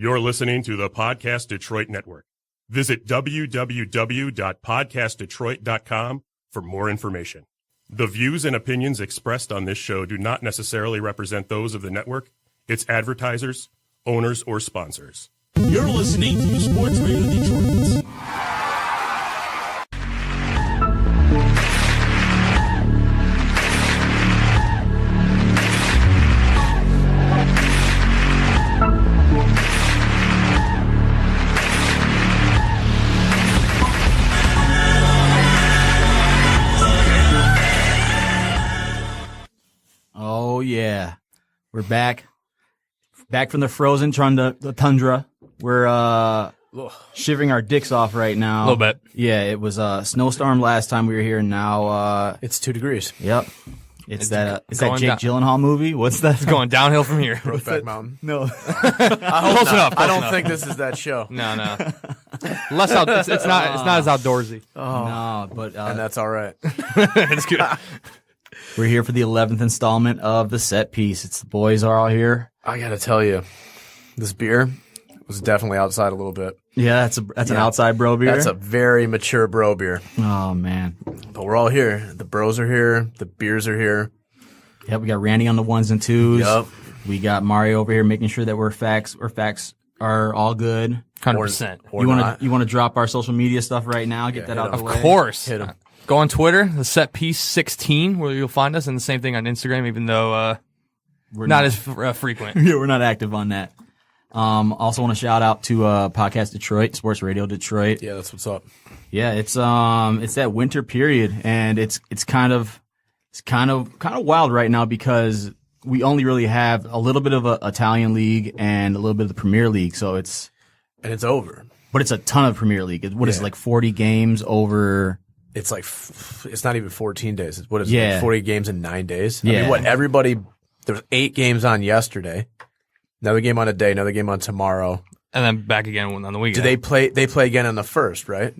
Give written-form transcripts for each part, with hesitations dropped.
You're listening to the Podcast Detroit Network. Visit www.podcastdetroit.com for more information. The views and opinions expressed on this show do not necessarily represent those of the network, its advertisers, owners, or sponsors. You're listening to Sports Radio Detroit. Oh, yeah. We're back. Back from the frozen the tundra. We're shivering our dicks off right now. A little bit. Yeah, it was a snowstorm last time we were here, and now it's 2 degrees. Yep. It's that Jake Gyllenhaal movie. What's that? It's going downhill from here. Brokeback Mountain. No. Close enough. I don't think this is that show. No. It's not as outdoorsy. No, but and that's all right. It's good. We're here for the 11th installment of the set piece. It's the boys are all here. I gotta tell you, this beer was definitely outside a little bit. Yeah, that's an outside bro beer. That's a very mature bro beer. Oh man. But we're all here. The bros are here. The beers are here. Yep, we got Randy on the ones and twos. Yep. We got Mario over here making sure that our facts are all good. 100%. You want to drop our social media stuff right now? Get that out of the way. Of course. Hit 'em. Go on Twitter, the Set Piece 16, where you'll find us, and the same thing on Instagram, even though We're not as frequent. Yeah, we're not active on that. Also want to shout out to Podcast Detroit, Sports Radio Detroit. Yeah, that's what's up. Yeah, it's that winter period, and it's kind of wild right now because we only really have a little bit of a Italian league and a little bit of the Premier League, so it's over. But it's a ton of Premier League. What is it, like 40 games over? It's like it's not even 14 days. What is it? Yeah. Like 40 games in 9 days? Yeah. I mean, everybody, there was 8 games on yesterday. Another game on a day, another game on tomorrow. And then back again on the weekend. Do they play again on the 1st, right?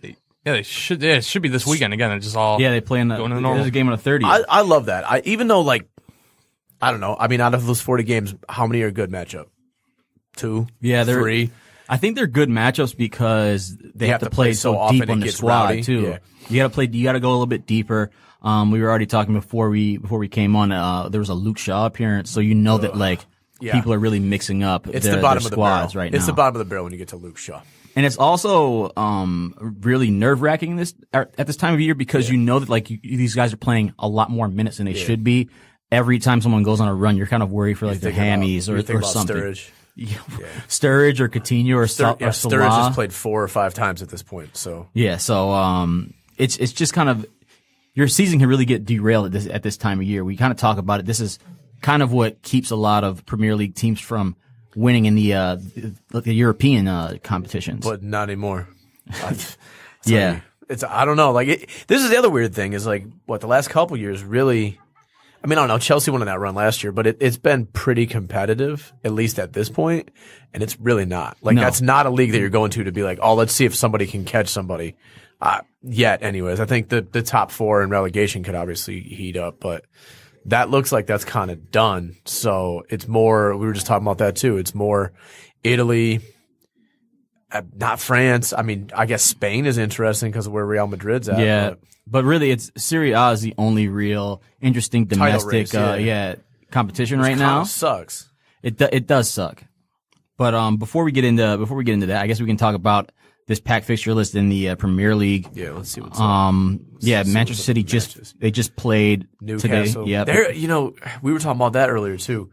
Yeah, they should. Yeah, it should be this weekend again. It's just all. Yeah, they play in going to the normal. There's a game on the 30th. I love that. Even though, like, I don't know. I mean, out of those 40 games, how many are a good matchup? 2? Yeah, 3? I think they're good matchups because they have to play so often deep on it the gets squad rowdy. too. Yeah. You gotta go a little bit deeper. We were already talking before we came on. There was a Luke Shaw appearance, so you know that people are really mixing up It's their the bottom of the squads barrel right now. It's the bottom of the barrel when you get to Luke Shaw. And it's also really nerve-wracking at this time of year because you know that these guys are playing a lot more minutes than they should be. Every time someone goes on a run, you're kind of worried for their hammies or something. Sturridge. Yeah. Sturridge or Coutinho or Salah. Sturridge has played 4 or 5 times at this point. So it's just kind of your season can really get derailed at this time of year. We kind of talk about it. This is kind of what keeps a lot of Premier League teams from winning in the European competitions. But not anymore. Yeah. I don't know. This is the other weird thing is the last couple years really. I mean, I don't know. Chelsea won on that run last year, but it's been pretty competitive, at least at this point, and it's really not. No. That's not a league that you're going to be like, oh, let's see if somebody can catch somebody. Yet, anyways. I think the top 4 in relegation could obviously heat up, but that looks like that's kind of done. So it's more, we were just talking about that too. It's more Italy, not France. I mean, I guess Spain is interesting because of where Real Madrid's at. Yeah. But really, it's Serie A is the only real interesting domestic race, competition right now. Sucks. It does suck. But before we get into that, I guess we can talk about this pack fixture list in the Premier League. Yeah, let's see what's up. Manchester City just played Newcastle. today. Yeah, we were talking about that earlier too.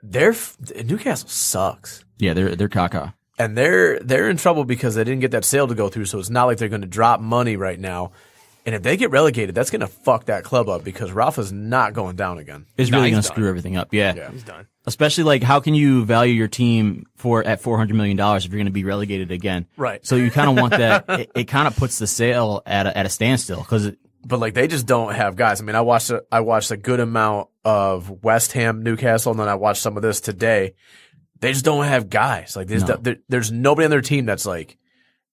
Newcastle sucks. Yeah, they're caca. And they're in trouble because they didn't get that sale to go through, so it's not like they're going to drop money right now. And if they get relegated, that's going to fuck that club up because Rafa's not going down again. It's really going to screw everything up. Yeah. He's done. Especially how can you value your team at $400 million if you're going to be relegated again? Right. So you kind of want that. It kind of puts the sale at a standstill but they just don't have guys. I mean, I watched a good amount of West Ham, Newcastle, and then I watched some of this today. They just don't have guys. There's nobody on their team that's like,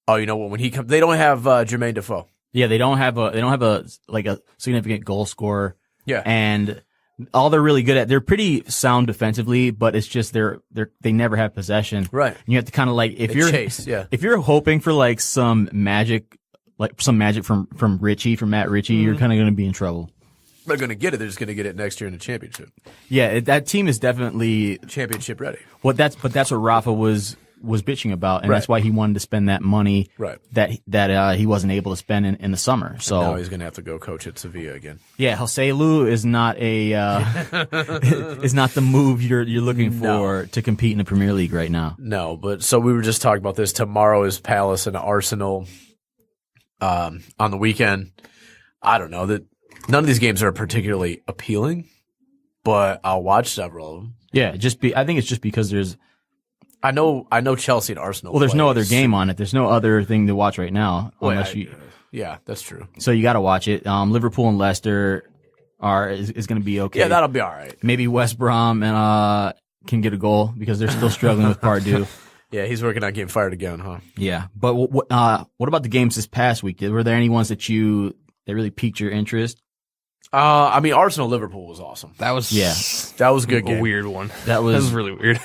oh, you know what? When he comes, they don't have Jermaine Defoe. Yeah, they don't have a significant goal scorer. Yeah. And all they're really good at, they're pretty sound defensively, but it's just they never have possession. Right. And you have to kind of like, if you're hoping for like some magic from Matt Ritchie, you're kind of going to be in trouble. They're going to get it. They're just going to get it next year in the championship. Yeah, that team is definitely Championship ready. But that's what Rafa was bitching about, and that's why he wanted to spend that money that he wasn't able to spend in the summer. So now he's going to have to go coach at Sevilla again. Yeah, Jose Lu is not is not the move you're looking for to compete in the Premier League right now. No, but so we were just talking about this. Tomorrow is Palace and Arsenal. On the weekend, I don't know that none of these games are particularly appealing, but I'll watch several of them. Yeah, I think it's just because there's. I know Chelsea and Arsenal. Well, there's no other game on it. There's no other thing to watch right now Yeah, that's true. So you got to watch it. Liverpool and Leicester is going to be okay. Yeah, that'll be all right. Maybe West Brom and can get a goal because they're still struggling with Pardew. Yeah, he's working on getting fired again, huh? Yeah, but what about the games this past week? Were there any ones that really piqued your interest? I mean, Arsenal Liverpool was awesome. That was that was a good game. A weird one. That was really weird.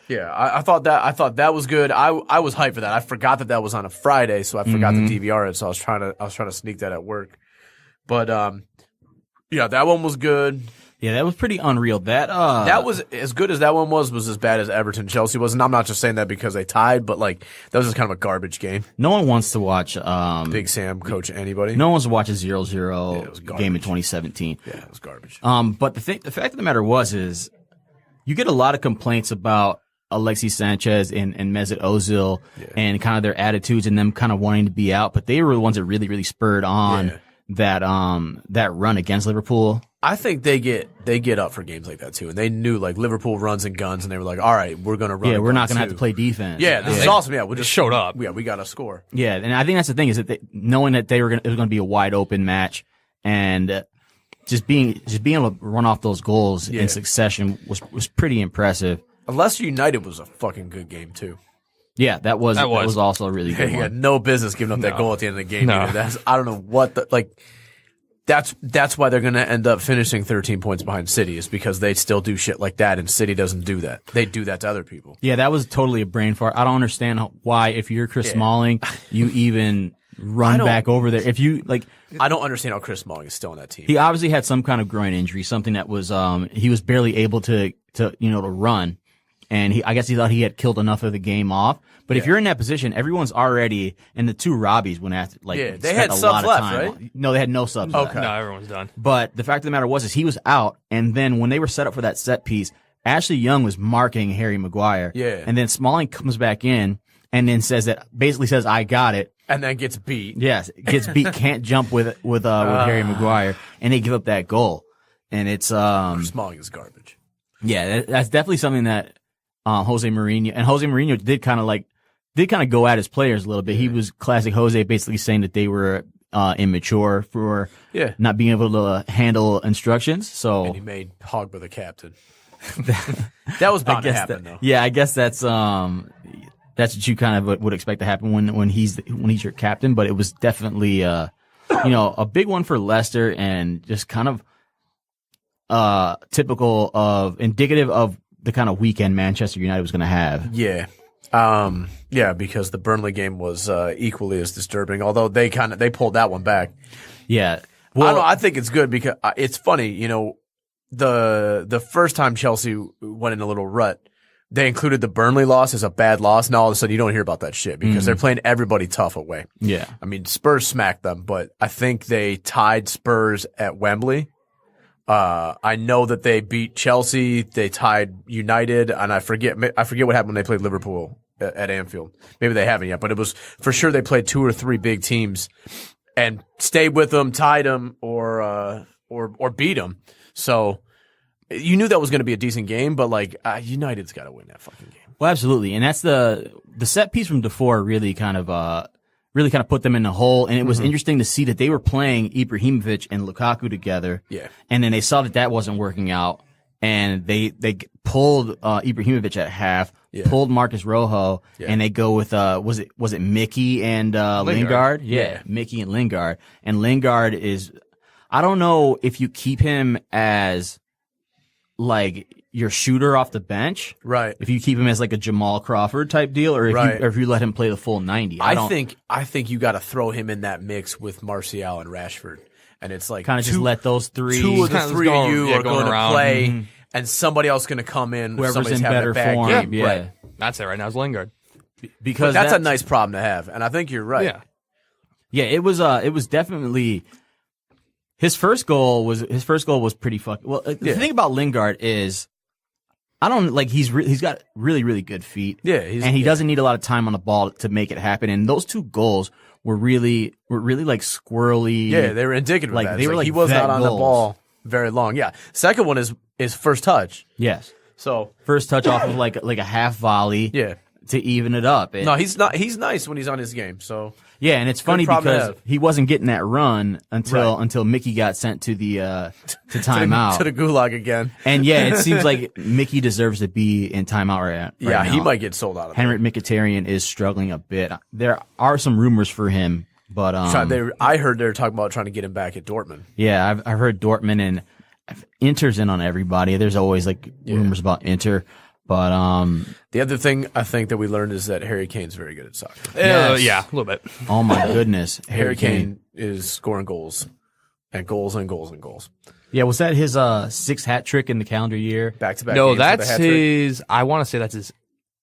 Yeah, I thought that was good. I was hyped for that. I forgot that was on a Friday, so I forgot to DVR it. So I was trying to sneak that at work. But yeah, that one was good. Yeah, that was pretty unreal. That was as good as that one was as bad as Everton Chelsea was. And I'm not just saying that because they tied, but like that was just kind of a garbage game. No one wants to watch Big Sam coach anybody. No one wants to watch a 0-0 game in 2017. Yeah, it was garbage. But the fact of the matter is you get a lot of complaints about Alexis Sanchez and Mesut Ozil and kind of their attitudes and them kind of wanting to be out, but they were the ones that really, really spurred on that run against Liverpool. I think they get up for games like that too, and they knew like Liverpool runs and guns, and they were like, "All right, we're gonna run." Yeah, we're not gonna have to play defense. Yeah, this is awesome. Yeah, we just showed up. Yeah, we got to score. Yeah, and I think that's the thing is that knowing that it was gonna be a wide open match, and just being able to run off those goals in succession was pretty impressive. Leicester United was a fucking good game too. Yeah, that was also a really good You one. got no business giving up that goal at the end of the game. No. I don't know what that's why they're going to end up finishing 13 points behind City is because they still do shit like that, and City doesn't do that. They do that to other people. Yeah, that was totally a brain fart. I don't understand why, if you're Chris Smalling, you even run back over there. If you I don't understand how Chris Smalling is still on that team. He obviously had some kind of groin injury, something that was he was barely able to run, and I guess he thought he had killed enough of the game off. But if you're in that position, everyone's already, and the two Robbies went after, they had subs left, right? No, they had no subs left. No, everyone's done. But the fact of the matter was he was out, and then when they were set up for that set piece, Ashley Young was marking Harry Maguire. Yeah. And then Smalling comes back in and then basically says, I got it. And then gets beat. Yes, gets beat, can't jump with Harry Maguire, and they give up that goal. And it's Smalling is garbage. Yeah, that's definitely something that Jose Mourinho did kind of go at his players a little bit. He was classic Jose, basically saying that they were immature for not being able to handle instructions. So and he made Pogba the captain. That was bound to happen, though. Yeah, I guess that's what you kind of would expect to happen when he's your captain. But it was definitely a big one for Leicester, and just kind of indicative of the kind of weekend Manchester United was going to have. Yeah. Because the Burnley game was equally as disturbing, although they pulled that one back. Yeah. Well, I think it's good because it's funny, the first time Chelsea went in a little rut, they included the Burnley loss as a bad loss. Now all of a sudden you don't hear about that shit because they're playing everybody tough away. Yeah. I mean, Spurs smacked them, but I think they tied Spurs at Wembley. I know that they beat Chelsea, they tied United, and I forget what happened when they played Liverpool at Anfield. Maybe they haven't yet, but it was for sure they played 2 or 3 big teams and stayed with them, tied them, or beat them. So you knew that was going to be a decent game, but United's got to win that fucking game. Well, absolutely, and that's the set piece from DeFore really kind of put them in the hole, and it was interesting to see that they were playing Ibrahimovic and Lukaku together. Yeah. And then they saw that wasn't working out, and they pulled Ibrahimovic at half, pulled Marcus Rojo, and they go with was it Mickey and Lingard? Yeah, Mickey and Lingard. And Lingard is, I don't know if you keep him as like your shooter off the bench. Right. If you keep him as like a Jamal Crawford type deal, or if you let him play the full 90. I think you got to throw him in that mix with Martial and Rashford, and it's like kind of just let those three. Two of the three of you are going to play, mm-hmm. and somebody else going to come in. Whoever's in better form. Game. Yeah, Right. That's it right now is Lingard. Because that's a nice problem to have, and I think you're right. Yeah. Yeah, it was definitely his first goal was pretty fucking. Well, the thing about Lingard is I don't like he's got really, really good feet. Yeah, and he doesn't need a lot of time on the ball to make it happen. And those two goals were really like squirrely. Yeah, they were indicative like of that. they were like he was not on goals. the ball very long. Yeah. Second one is first touch. Yes. So first touch off of like a half volley. Yeah. To even it up. No, he's not. He's nice when he's on his game. So yeah, and it's funny because he wasn't getting that run until Mickey got sent to the to timeout to the gulag again. And yeah, it seems like Mickey deserves to be in timeout right now. He might get sold out of Henrik Mkhitaryan is struggling a bit. There are some rumors for him, but I heard they were talking about trying to get him back at Dortmund. Yeah, I've heard Dortmund and Inter's in on everybody. There's always like rumors about Inter. But the other thing I think that we learned is that Harry Kane's very good at soccer. Yeah, a little bit. Oh my goodness, Harry Kane is scoring goals and goals and goals and goals. Yeah, was that his sixth hat trick in the calendar year? Back to back. No, that's his. I want to say that's his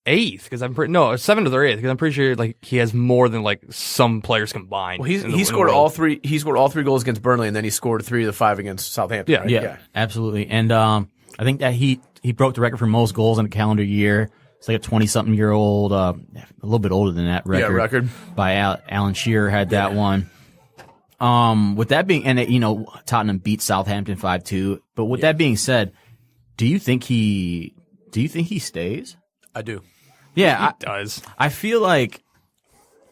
eighth because I'm pretty. No, 7th or 8th because I'm pretty sure like he has more than like some players combined. Well, he scored all three. He scored all 3 goals against Burnley, and then he scored 3 of the 5 against Southampton. Yeah, right? yeah, absolutely. And I think that he broke the record for most goals in a calendar year. It's like a 20-something-year-old, a little bit older than that record. Yeah, record. By Alan Shearer had that one. With that being, and Tottenham beat Southampton 5-2. But with that being said, do you think he stays? I do. Yeah, He does. I feel like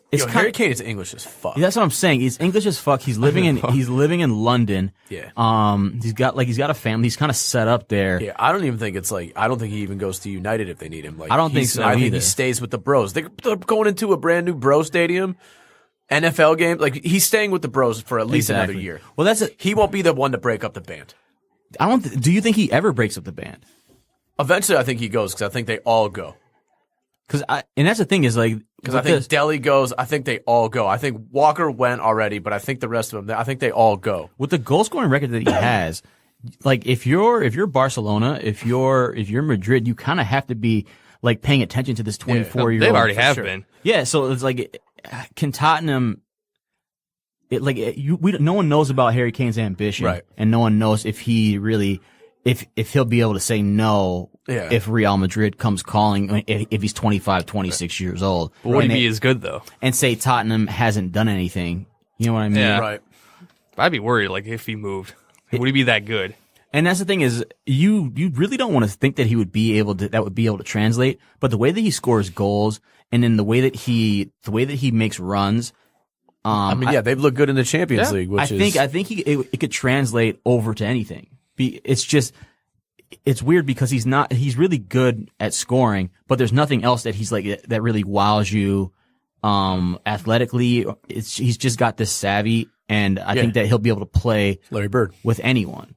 it's Harry Kane is English as fuck. That's what I'm saying. He's English as fuck. He's living in London. Yeah. He's got a family. He's kind of set up there. Yeah, I don't think he even goes to United if they need him. Like, I don't think so I think either. he stays with the Bros. They're going into a brand new Bro stadium, NFL game. Like, he's staying with the Bros for at least another year. Well, he won't be the one to break up the band. Do you think he ever breaks up the band? Eventually, I think he goes because I think they all go. And that's the thing is like because I think Dele goes. I think they all go. I think Walker went already, but I think the rest of them. I think they all go. With the goal scoring record that he has, like if you're Barcelona, if you're Madrid, you kind of have to be like paying attention to this 24-year-old. They've already have been. Yeah, so it's like can Tottenham? No one knows about Harry Kane's ambition, right? And no one knows if he really. If he'll be able to say no if Real Madrid comes calling, if he's 25, 26 years old. But would he be as good, though? And say Tottenham hasn't done anything. You know what I mean? Yeah. Right. I'd be worried, like, if he moved. Would he be that good? And that's the thing is, you really don't want to think that he would be able to translate, but the way that he scores goals and then the way that he makes runs, they've looked good in the Champions League. Which I think it could translate over to anything. It's weird because he's really good at scoring, but there's nothing else that he's like that really wows you athletically. He's just got this savvy, and I think that he'll be able to play Larry Bird with anyone.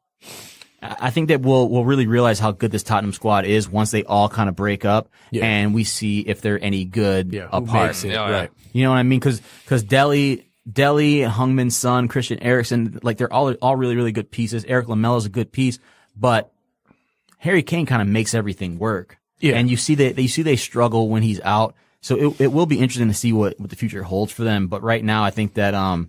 I think that we'll really realize how good this Tottenham squad is once they all kind of break up and we see if they're any good apart. Right. You know what I mean? Because Dele, Hungmin's son, Christian Eriksen, like they're all really, really good pieces. Eric Lamella's a good piece, but Harry Kane kind of makes everything work. Yeah. And you see they struggle when he's out. So it will be interesting to see what the future holds for them. But right now, I think that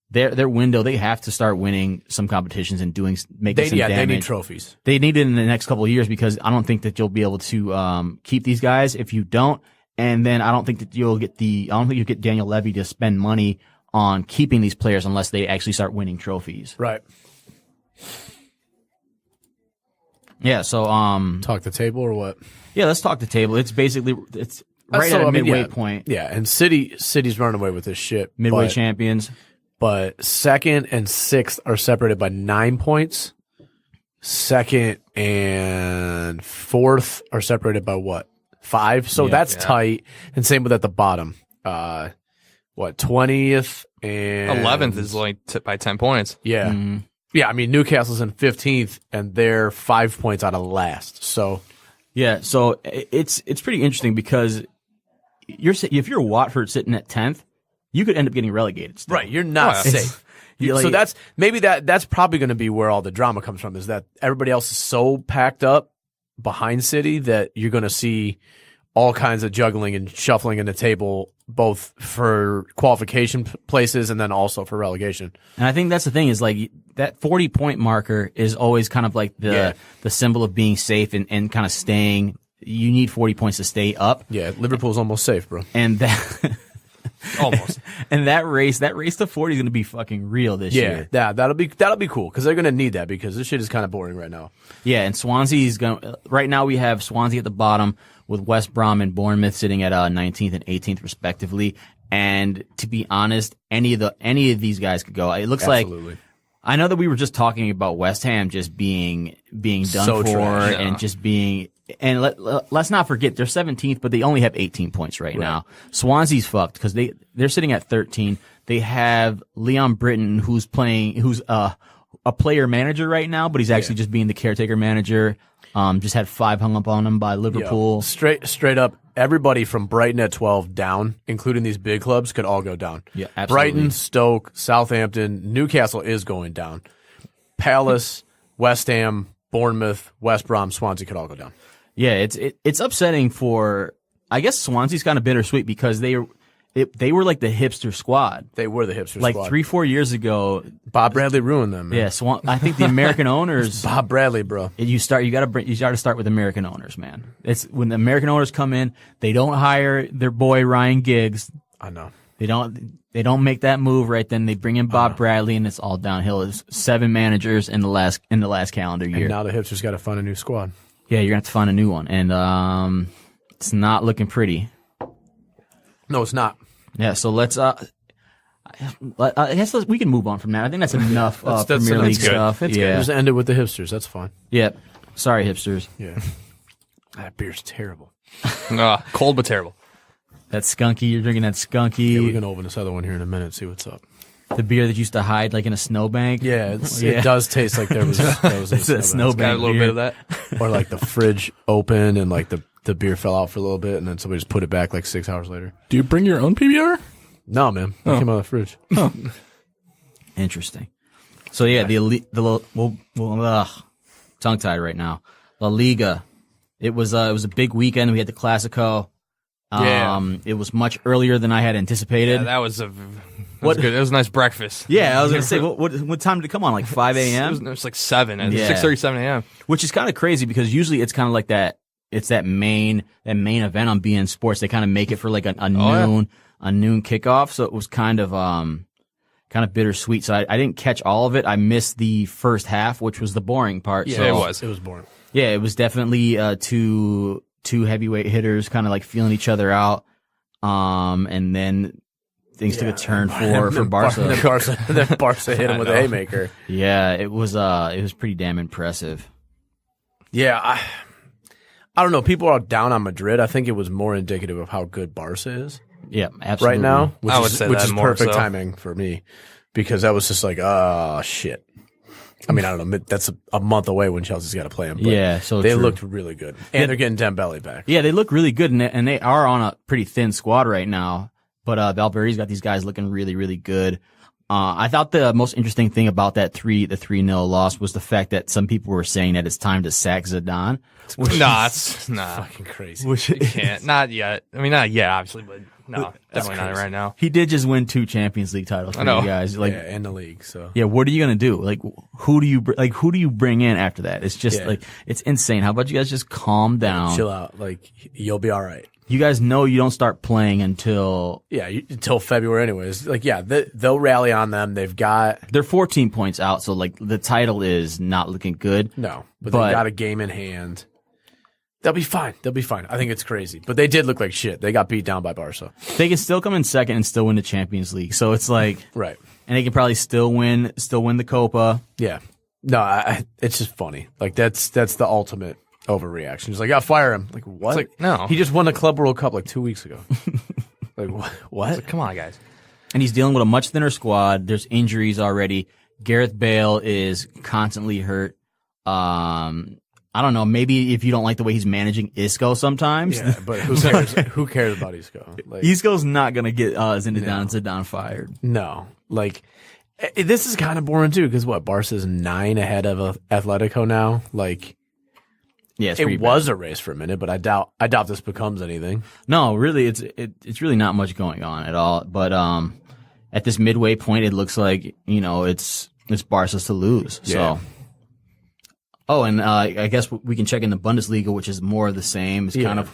their window, they have to start winning some competitions and making some damage. They need trophies. They need it in the next couple of years because I don't think that you'll be able to keep these guys if you don't. And then I don't think you'll get Daniel Levy to spend money on keeping these players unless they actually start winning trophies. Right. Yeah, so talk the table or what? Yeah, let's talk the table. It's basically right at a midway point. Yeah, and City's running away with this shit. Midway champions. But 2nd and 6th are separated by 9 points. 2nd and 4th are separated by what? 5. So that's tight. And same with at the bottom. 20th and 11th is only by 10 points. Yeah. Yeah, I mean, Newcastle's in 15th, and they're 5 points out of last. So, Yeah, so it's pretty interesting because if you're Watford sitting at 10th, you could end up getting relegated. Still. right, you're not safe. So that's probably going to be where all the drama comes from, is that everybody else is so packed up behind City that you're going to see all kinds of juggling and shuffling in the table, both for qualification places and then also for relegation. And I think that's the thing is like that 40-point marker is always kind of like the symbol of being safe and kind of staying. You need 40 points to stay up. Yeah, Liverpool's almost safe, bro. And that Almost. and that race to 40 is going to be fucking real this year. Yeah, that'll be cool because they're going to need that because this shit is kind of boring right now. Yeah, and Swansea's going. Right now we have Swansea at the bottom with West Brom and Bournemouth sitting at 19th and 18th respectively. And to be honest, any of these guys could go. It looks Absolutely. like. I know that we were just talking about West Ham just being done So for trash. and just being. And let's not forget they're 17th, but they only have 18 points right now. Swansea's fucked because they're sitting at 13. They have Leon Britton who's a player manager right now, but he's actually just being the caretaker manager. Just had 5 hung up on him by Liverpool. Yo, straight up, everybody from Brighton at 12 down, including these big clubs, could all go down. Yeah, absolutely. Brighton, Stoke, Southampton, Newcastle is going down. Palace, West Ham, Bournemouth, West Brom, Swansea could all go down. Yeah, it's upsetting for. I guess Swansea's kind of bittersweet because they were like the hipster squad. They were the hipster Like squad. 3-4 years ago. Bob Bradley ruined them, man. Yeah, I think the American owners. Bob Bradley, bro. You got to start with American owners, man. It's when the American owners come in, they don't hire their boy Ryan Giggs. I know. They don't make that move right then. They bring in Bob Bradley, and it's all downhill. It's 7 managers in the last calendar year. And now the hipsters got to find a new squad. Yeah, you're gonna have to find a new one, and it's not looking pretty. No, it's not. Yeah, so let's. I guess we can move on from that. I think that's enough Premier League good. stuff. That's good. Just end it with the hipsters. That's fine. Yep. Sorry, hipsters. Yeah. That beer's terrible. Cold but terrible. That skunky. You're drinking that skunky. Yeah, we're gonna open this other one here in a minute. See what's up. The beer that used to hide like in a snowbank. Yeah, it does taste like there was It's a snowbank. Got a little beer. bit of that. Or like the fridge opened and like the beer fell out for a little bit and then somebody just put it back like 6 hours later. Do you bring your own PBR? No, man. It came out of the fridge. Interesting. So yeah, tongue tied right now. La Liga. It was a big weekend. We had the Clasico. It was much earlier than I had anticipated. Yeah, that was good. It was a nice breakfast. Yeah, I was gonna say, what time did it come on? Like 5 a.m. It was like 7 and Yeah. 6:30, 7 a.m. Which is kind of crazy because usually it's kind of like that. It's that main event on BN Sports. They kind of make it for like a noon kickoff. So it was kind of bittersweet. So I didn't catch all of it. I missed the first half, which was the boring part. Yeah, so, it was boring. Yeah, it was definitely two heavyweight hitters kind of like feeling each other out. And then things took a turn for Barca. Then Barca hit him with a haymaker. Yeah, it was pretty damn impressive. Yeah, I don't know. People are down on Madrid. I think it was more indicative of how good Barca is Yeah, absolutely. right now, I would say which that is more perfect so. timing for me because that was just like, shit. I mean, I don't know. That's a month away when Chelsea's got to play them. But Yeah, so they true. looked really good, and they're getting Dembele back. Yeah, they look really good, and they are on a pretty thin squad right now. But Valverde's got these guys looking really, really good. I thought the most interesting thing about the 3-0 loss was the fact that some people were saying that it's time to sack Zidane. It's Fucking crazy. Which You can't. Not yet. I mean, not yet, obviously, but no, definitely not right now. he did just win 2 Champions League titles for I know. you guys. Like, Yeah, in the league. So yeah, what are you gonna do? Like, who do you bring in after that? It's just like it's insane. How about you guys just calm down? chill out. Like you'll be all right. You guys know you don't start playing until Yeah, until February, anyways. Like, yeah, they'll rally on them. They've got they're 14 points out. So like the title is not looking good. but But- they got a game in hand. They'll be fine. I think it's crazy, but they did look like shit. They got beat down by Barca. They can still come in second and still win the Champions League. So it's like, Right. and they can probably still win the Copa. Yeah. No, it's just funny. Like that's the ultimate overreaction. It's like, I'll fire him. Like what? It's like, no. He just won the Club World Cup like 2 weeks ago. Like what? Come on, guys. And he's dealing with a much thinner squad. There's injuries already. Gareth Bale is constantly hurt. I don't know. Maybe if you don't like the way he's managing Isco sometimes. Yeah, but who cares? Who cares about Isco? Like, Isco's not going to get Zidane fired. no, like this is kind of boring too because what Barca's 9 ahead of Atletico now. Like, Yeah, it's it pretty was bad. a race for a minute, but I doubt this becomes anything. No, really, it's really not much going on at all. But at this midway point, it looks like it's Barca's to lose. Yeah. So. Oh, and I guess we can check in the Bundesliga, which is more of the same. It's kind of,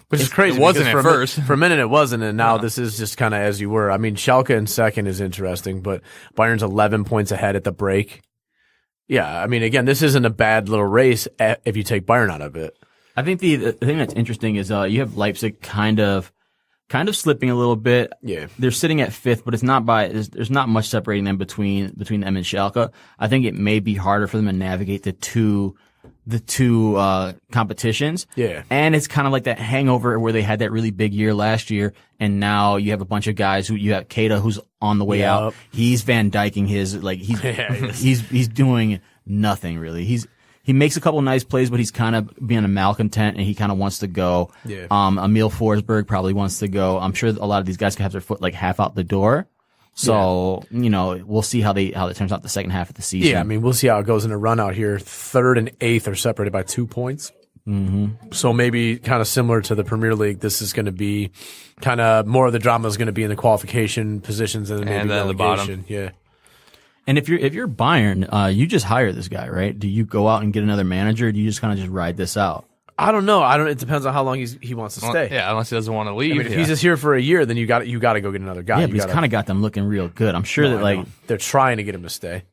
which is crazy. It wasn't because at first. For a minute, it wasn't, and now this is just kind of as you were. I mean, Schalke in second is interesting, but Bayern's 11 points ahead at the break. Yeah, I mean, again, this isn't a bad little race if you take Bayern out of it. I think the thing that's interesting is you have Leipzig kind of slipping a little bit. Yeah. They're sitting at fifth, but there's not much separating them between them and Schalke. I think it may be harder for them to navigate the two competitions. Yeah. And it's kind of like that hangover where they had that really big year last year, and now you have a bunch of guys you have Keita who's on the way out. He's Van Dyking his he's doing nothing really. He makes a couple nice plays, but he's kind of being a malcontent, and he kind of wants to go. Yeah. Emil Forsberg probably wants to go. I'm sure a lot of these guys can have their foot like half out the door. So, we'll see how it turns out the second half of the season. Yeah, I mean, we'll see how it goes in a run out here. 3rd and 8th are separated by 2 points. Mm-hmm. So maybe kind of similar to the Premier League, this is going to be kind of more of the drama is going to be in the qualification positions and maybe then the relegation. bottom. Yeah. And if you're Bayern, you just hire this guy, right? Do you go out and get another manager? Or do you just kind of just ride this out? I don't know. It depends on how long he wants to stay. Yeah, unless he doesn't want to leave. I mean, if he's just here for a year, then you got to go get another guy. Yeah, but he's kind of got them looking real good. I'm sure they're trying to get him to stay.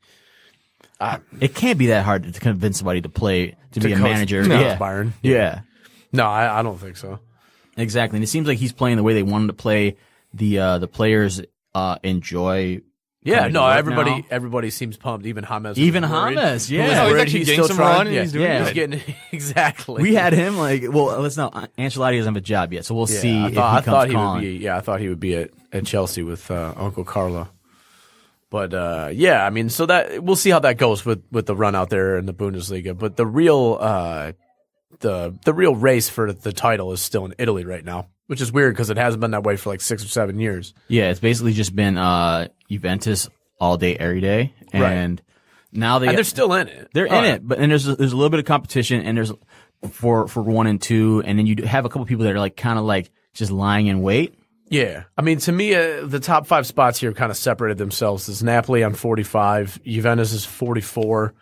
It can't be that hard to convince somebody to be a coach- manager. No, Yeah. Bayern. Yeah. No, I don't think so. Exactly. And it seems like he's playing the way they want him to play. The players enjoy. Yeah, coming no, to work now. everybody seems pumped. Even James. Even was worried. James, He yeah. was Oh, he's worried. actually getting still some trying. run, and he's doing He's good. getting exactly. We had him let's know. Ancelotti doesn't have a job yet, so we'll see if he I comes thought he calling. would be. Yeah, I thought he would be at Chelsea with Uncle Carlo. But yeah, I mean, so that we'll see how that goes with the run out there in the Bundesliga. But the real the real race for the title is still in Italy right now, which is weird because it hasn't been that way for like 6 or 7 years. Yeah, it's basically just been Juventus all day, every day, and now they're still in it. They're in it, and there's a little bit of competition, and there's for 1 and 2, and then you have a couple people that are kind of just lying in wait. Yeah. I mean, to me, the top 5 spots here kind of separated themselves. There's Napoli on 45, Juventus is 44,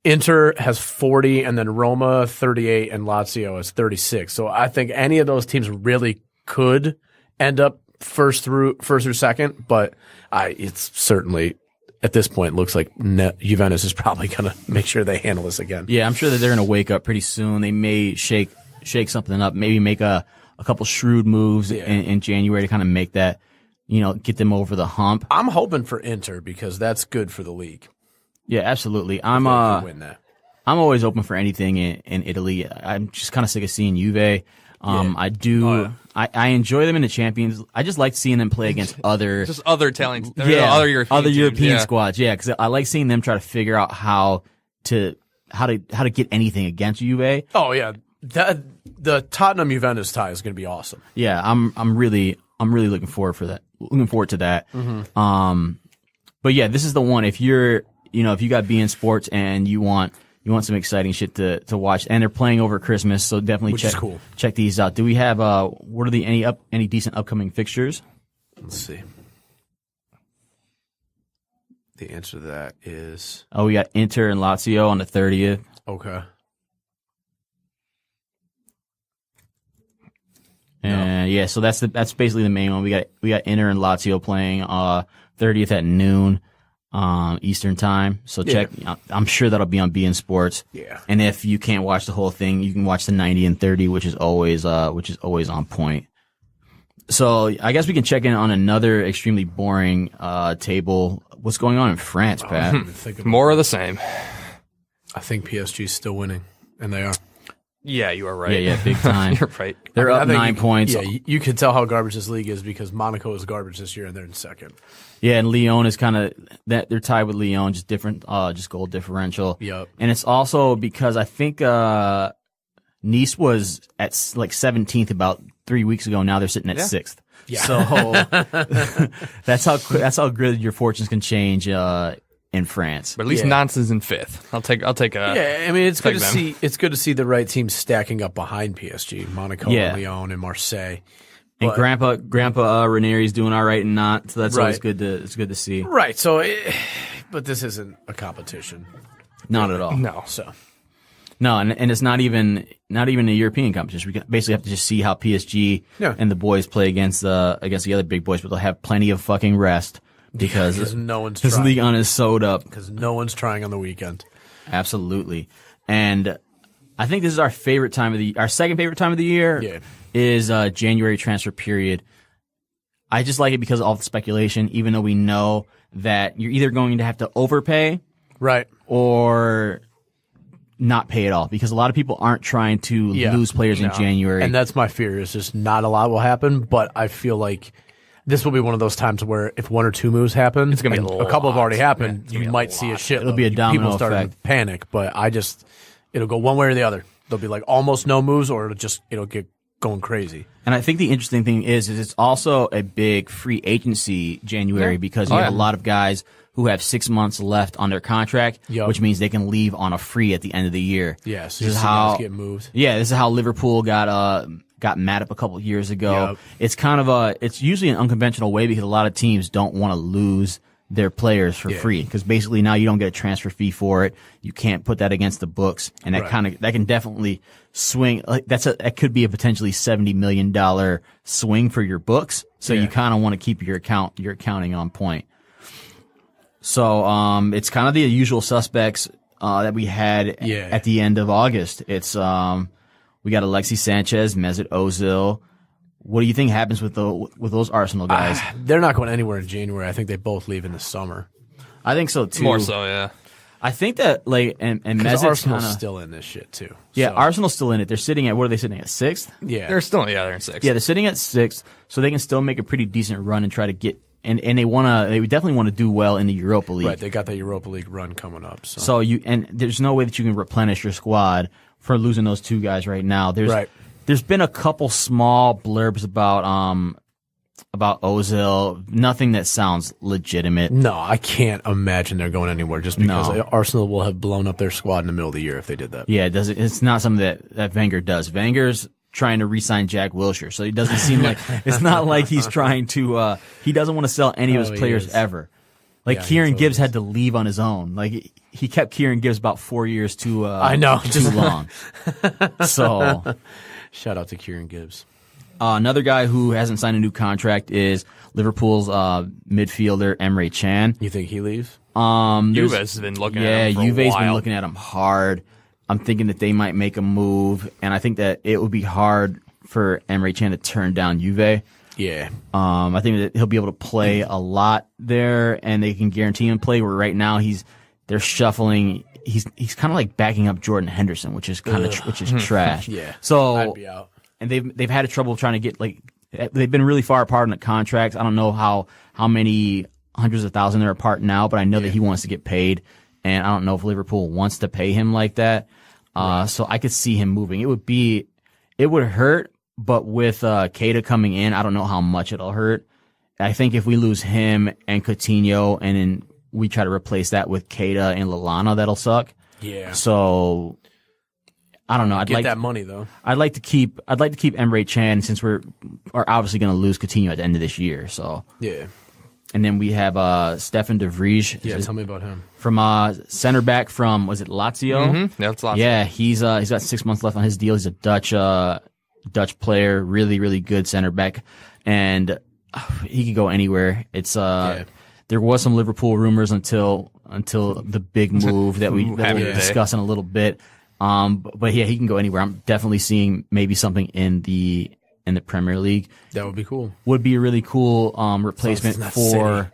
Inter has 40, and then Roma 38, and Lazio is 36. So I think any of those teams really could end up first or second, but it's certainly at this point looks like Juventus is probably going to make sure they handle this again. Yeah, I'm sure that they're going to wake up pretty soon. They may shake something up, maybe make a couple shrewd moves in January to kind of make that, get them over the hump. I'm hoping for Inter because that's good for the league. Yeah, absolutely. They can win that. I'm always open for anything in Italy. I'm just kind of sick of seeing Juve. I enjoy them in the Champions. I just like seeing them play against other other talent, other European teams, squads. Yeah, because I like seeing them try to figure out how to get anything against Juve. Oh yeah, the Tottenham Juventus tie is going to be awesome. Yeah, I'm really looking forward to that. Mm-hmm. But yeah, this is the one. If you're if you got beIN Sports and you want some exciting shit to watch, and they're playing over Christmas, so definitely check these out. Do we have what are any decent upcoming fixtures? Let's see. The answer to that is We got Inter and Lazio on the 30th. okay. And yeah, so that's basically the main one. We got Inter and Lazio playing 30th at noon Eastern time. So check. I'm sure that'll be on beIN Sports. Yeah. And if you can't watch the whole thing, you can watch the 90 and 30, which is always on point. So I guess we can check in on another extremely boring table. What's going on in France, Pat? More of the same. I think PSG is still winning, and they are. Yeah, you are right. Yeah, big time. You're right. They're I up think 9 points. Yeah, you can tell how garbage this league is because Monaco is garbage this year and they're in second. Yeah, and Lyon is kind of that. They're tied with Lyon, just different, just goal differential. Yep. And it's also because I think Nice was at like 17th about 3 weeks ago. Now they're sitting at 6th. Yeah. So that's how good your fortunes can change in France. But at least Nantes is in 5th. I'll take a Yeah, I mean it's good to them. see. It's good to see the right teams stacking up behind PSG, Monaco, and Lyon, and Marseille. And But- Grandpa Ranieri's doing all right and not, so that's always Right. good to see. Right. So, but this isn't a competition. Not at all. No. So No, and it's not even a European competition. We basically have to just see how PSG and the boys play against the other big boys, but they'll have plenty of fucking rest because no one's this trying. league on is sewed up. Because no one's trying on the weekend. Absolutely. And I think this is our second favorite time of the year. Yeah. Is January transfer period. I just like it because of all the speculation, even though we know that you're either going to have to overpay Right. or not pay at all, because a lot of people aren't trying to lose players in January. And that's my fear is just not a lot will happen, but I feel like this will be one of those times where if one or two moves happen, It's gonna be and a a couple have lot. already happened, Yeah, it's gonna you be a might see a lot. shit. It'll be a domino People starting effect. to panic, but it'll go one way or the other. There'll be like almost no moves or it'll get going crazy. And I think the interesting thing is it's also a big free agency January because you have a lot of guys who have 6 months left on their contract, Yup. which means they can leave on a free at the end of the year. Yeah, so This you is see how guys get moved. Yeah, this is how Liverpool got Matip a couple of years ago. Yup. It's kind of it's usually an unconventional way because a lot of teams don't want to lose their players for free because basically now you don't get a transfer fee for it. You can't put that against the books, and that Right. that can definitely swing. Like that could be a potentially $70 million swing for your books. So you kind of want to keep your accounting on point. So it's kind of the usual suspects that we had at the end of August. It's we got Alexis Sanchez, Mesut Ozil. What do you think happens with those Arsenal guys? They're not going anywhere in January. I think they both leave in the summer. I think so too. More so, yeah. I think that and Because Mesut's Arsenal's kind of still in this shit too. yeah. So, Arsenal's still in it. They're sitting at what are they sitting at 6th? yeah. They're in 6th. Yeah, they're sitting at 6th, so they can still make a pretty decent run and try to get. And they definitely want to do well in the Europa League. Right, they got that Europa League run coming up. So, So there's no way that you can replenish your squad for losing those two guys right now. There's been a couple small blurbs about Ozil, nothing that sounds legitimate. no, I can't imagine they're going anywhere just because No. Arsenal will have blown up their squad in the middle of the year if they did that. Yeah, it's not something that Wenger does. Wenger's trying to re-sign Jack Wilshere, so it doesn't seem like it's not like he's trying to. He doesn't want to sell any of Oh, his he players is. ever. Like Yeah, he Kieran totally Gibbs is. had to leave on his own. Like he kept Kieran Gibbs about 4 years too. I know. too long. So Shout out to Kieran Gibbs. another guy who hasn't signed a new contract is Liverpool's midfielder Emre Can. You think he leaves? Juve has been looking at him for a Juve's been while. looking at him hard. I'm thinking that they might make a move, and I think that it would be hard for Emre Can to turn down Juve. Yeah. I think that he'll be able to play a lot there, and they can guarantee him play. Where right now they're shuffling. He's kind of like backing up Jordan Henderson, which is trash. Yeah. So I'd be out. and they've had trouble trying to get they've been really far apart in the contracts. I don't know how many hundreds of thousands they're apart now, but I know that he wants to get paid, and I don't know if Liverpool wants to pay him like that. So I could see him moving. It would hurt, but with Keita coming in, I don't know how much it'll hurt. I think if we lose him and Coutinho, and then we try to replace that with Keita and Lallana, that'll suck. Yeah. So I don't know. I'd Get like that money though. I'd like to keep Emre Can since we're obviously going to lose Coutinho at the end of this year. So Yeah. and then we have Stefan De Vrij Yeah. Tell me about him. from center back from was it Lazio? Mm-hmm. Yeah, that's lots. Yeah, he's got 6 months left on his deal. He's a Dutch player, really really good center back, and he could go anywhere. It's there was some Liverpool rumors until the big move that we'll discuss in a little bit. But yeah, he can go anywhere. I'm definitely seeing maybe something in the Premier League. That would be cool. Would be a really cool replacement not for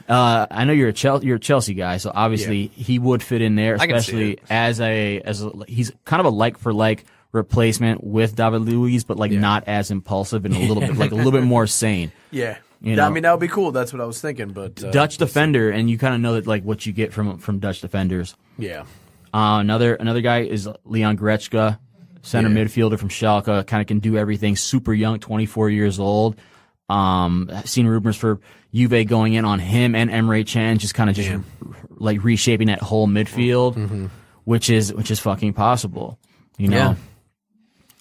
I know you're a Chelsea guy, so obviously he would fit in there, I can see especially as he's kind of a like for like replacement with David Luiz, but not as impulsive and a little bit more sane. Yeah. You know? I mean, that would be cool. That's what I was thinking. But Dutch defender, and you kind of know that like what you get from Dutch defenders. Yeah. Another guy is Leon Goretzka, center midfielder from Schalke, kind of can do everything. Super young, 24 years old. I've seen rumors for Juve going in on him and Emre Can, just like reshaping that whole midfield, which is fucking possible, you know.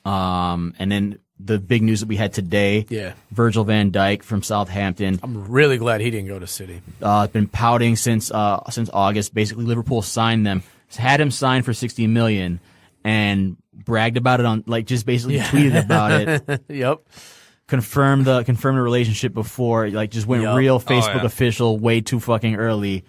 And then the big news that we had today, Virgil Van Dijk from Southampton. I'm really glad he didn't go to City. Been pouting since August. Basically, Liverpool signed them, had him signed for $60 million, and bragged about it on just basically tweeted about it. Yep. Confirmed the relationship before, just went real Facebook official way too fucking early.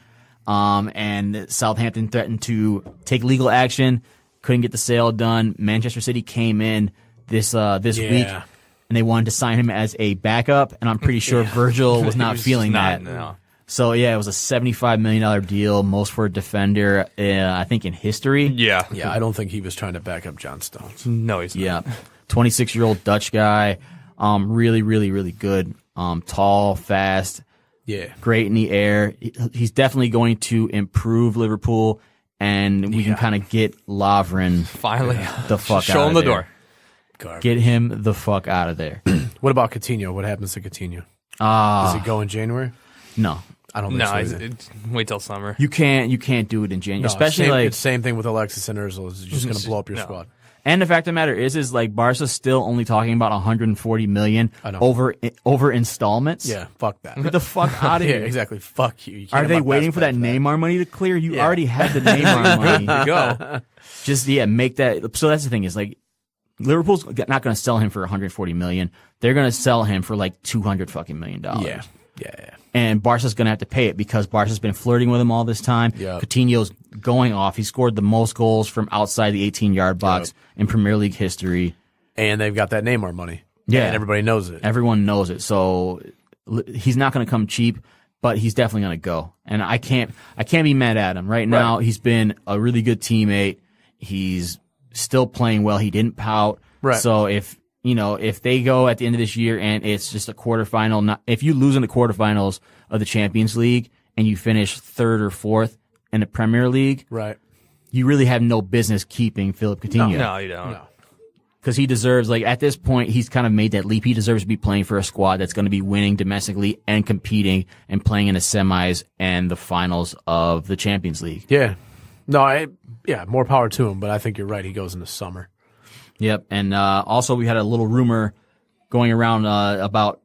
And Southampton threatened to take legal action. Couldn't get the sale done. Manchester City came in this week, and they wanted to sign him as a backup. And I'm pretty sure Virgil was not feeling that. No. So it was a $75 million deal, most for a defender, I think, in history. Yeah. Yeah, I don't think he was trying to back up John Stones. No, he's not. Yeah, 26-year-old Dutch guy, really, really, really good. Tall, fast, great in the air. He's definitely going to improve Liverpool, and we can kind of get Lovren Finally the fuck show out him of the there. door. Get him the fuck out of there. What about Coutinho? What happens to Coutinho? Does he go in January? No. I don't think No, so either. wait till summer. You can't do it in January, especially it's same thing with Alexis and Ozil. It's just going to blow up your squad. And the fact of the matter is Barca's still only talking about $140 million over installments. Yeah, fuck that. Get the fuck out of Yeah, here. exactly. Fuck you. Are they waiting for that Neymar money to clear? You already had the Neymar money to go. Just make that. So that's the thing is Liverpool's not going to sell him for $140 million. They're going to sell him for $200 fucking million. Yeah. And Barca's going to have to pay it because Barca's been flirting with him all this time. Yep. Coutinho's going off. He scored the most goals from outside the 18-yard box in Premier League history. And they've got that Neymar money. Yeah. And everybody knows it. Everyone knows it. So he's not going to come cheap, but he's definitely going to go. And I can't be mad at him. Right now, he's been a really good teammate. He's still playing well. He didn't pout. Right. So if they go at the end of this year and it's just a quarterfinal, if you lose in the quarterfinals of the Champions League and you finish third or fourth in the Premier League, right, you really have no business keeping Philippe Coutinho. No, you don't. No. Because he deserves, at this point, he's kind of made that leap. He deserves to be playing for a squad that's going to be winning domestically and competing and playing in the semis and the finals of the Champions League. Yeah. No, more power to him, but I think you're right. He goes in the summer. Yep, and also we had a little rumor going around about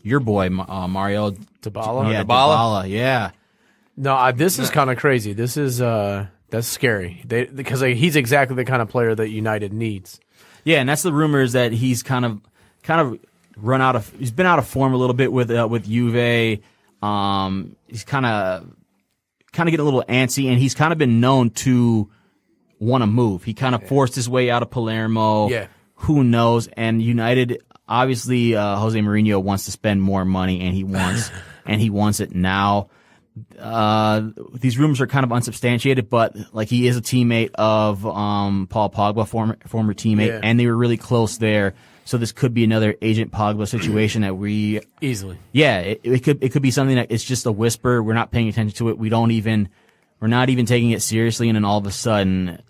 your boy Mario Dybala? Yeah, Dybala. Yeah. No, this is kind of crazy. This is that's scary. Because he's exactly the kind of player that United needs. Yeah, and that's the rumors that he's kind of he's been out of form a little bit with Juve. He's kind of getting a little antsy, and he's kind of been known to want to move. He kind of forced his way out of Palermo. Yeah. Who knows? And United, obviously, Jose Mourinho wants to spend more money, and he wants it now. These rumors are kind of unsubstantiated, but he is a teammate of Paul Pogba, former teammate, and they were really close there. So this could be another Agent Pogba situation that we easily. Yeah, it could be something that it's just a whisper. We're not paying attention to it. We're not even taking it seriously, and then all of a sudden,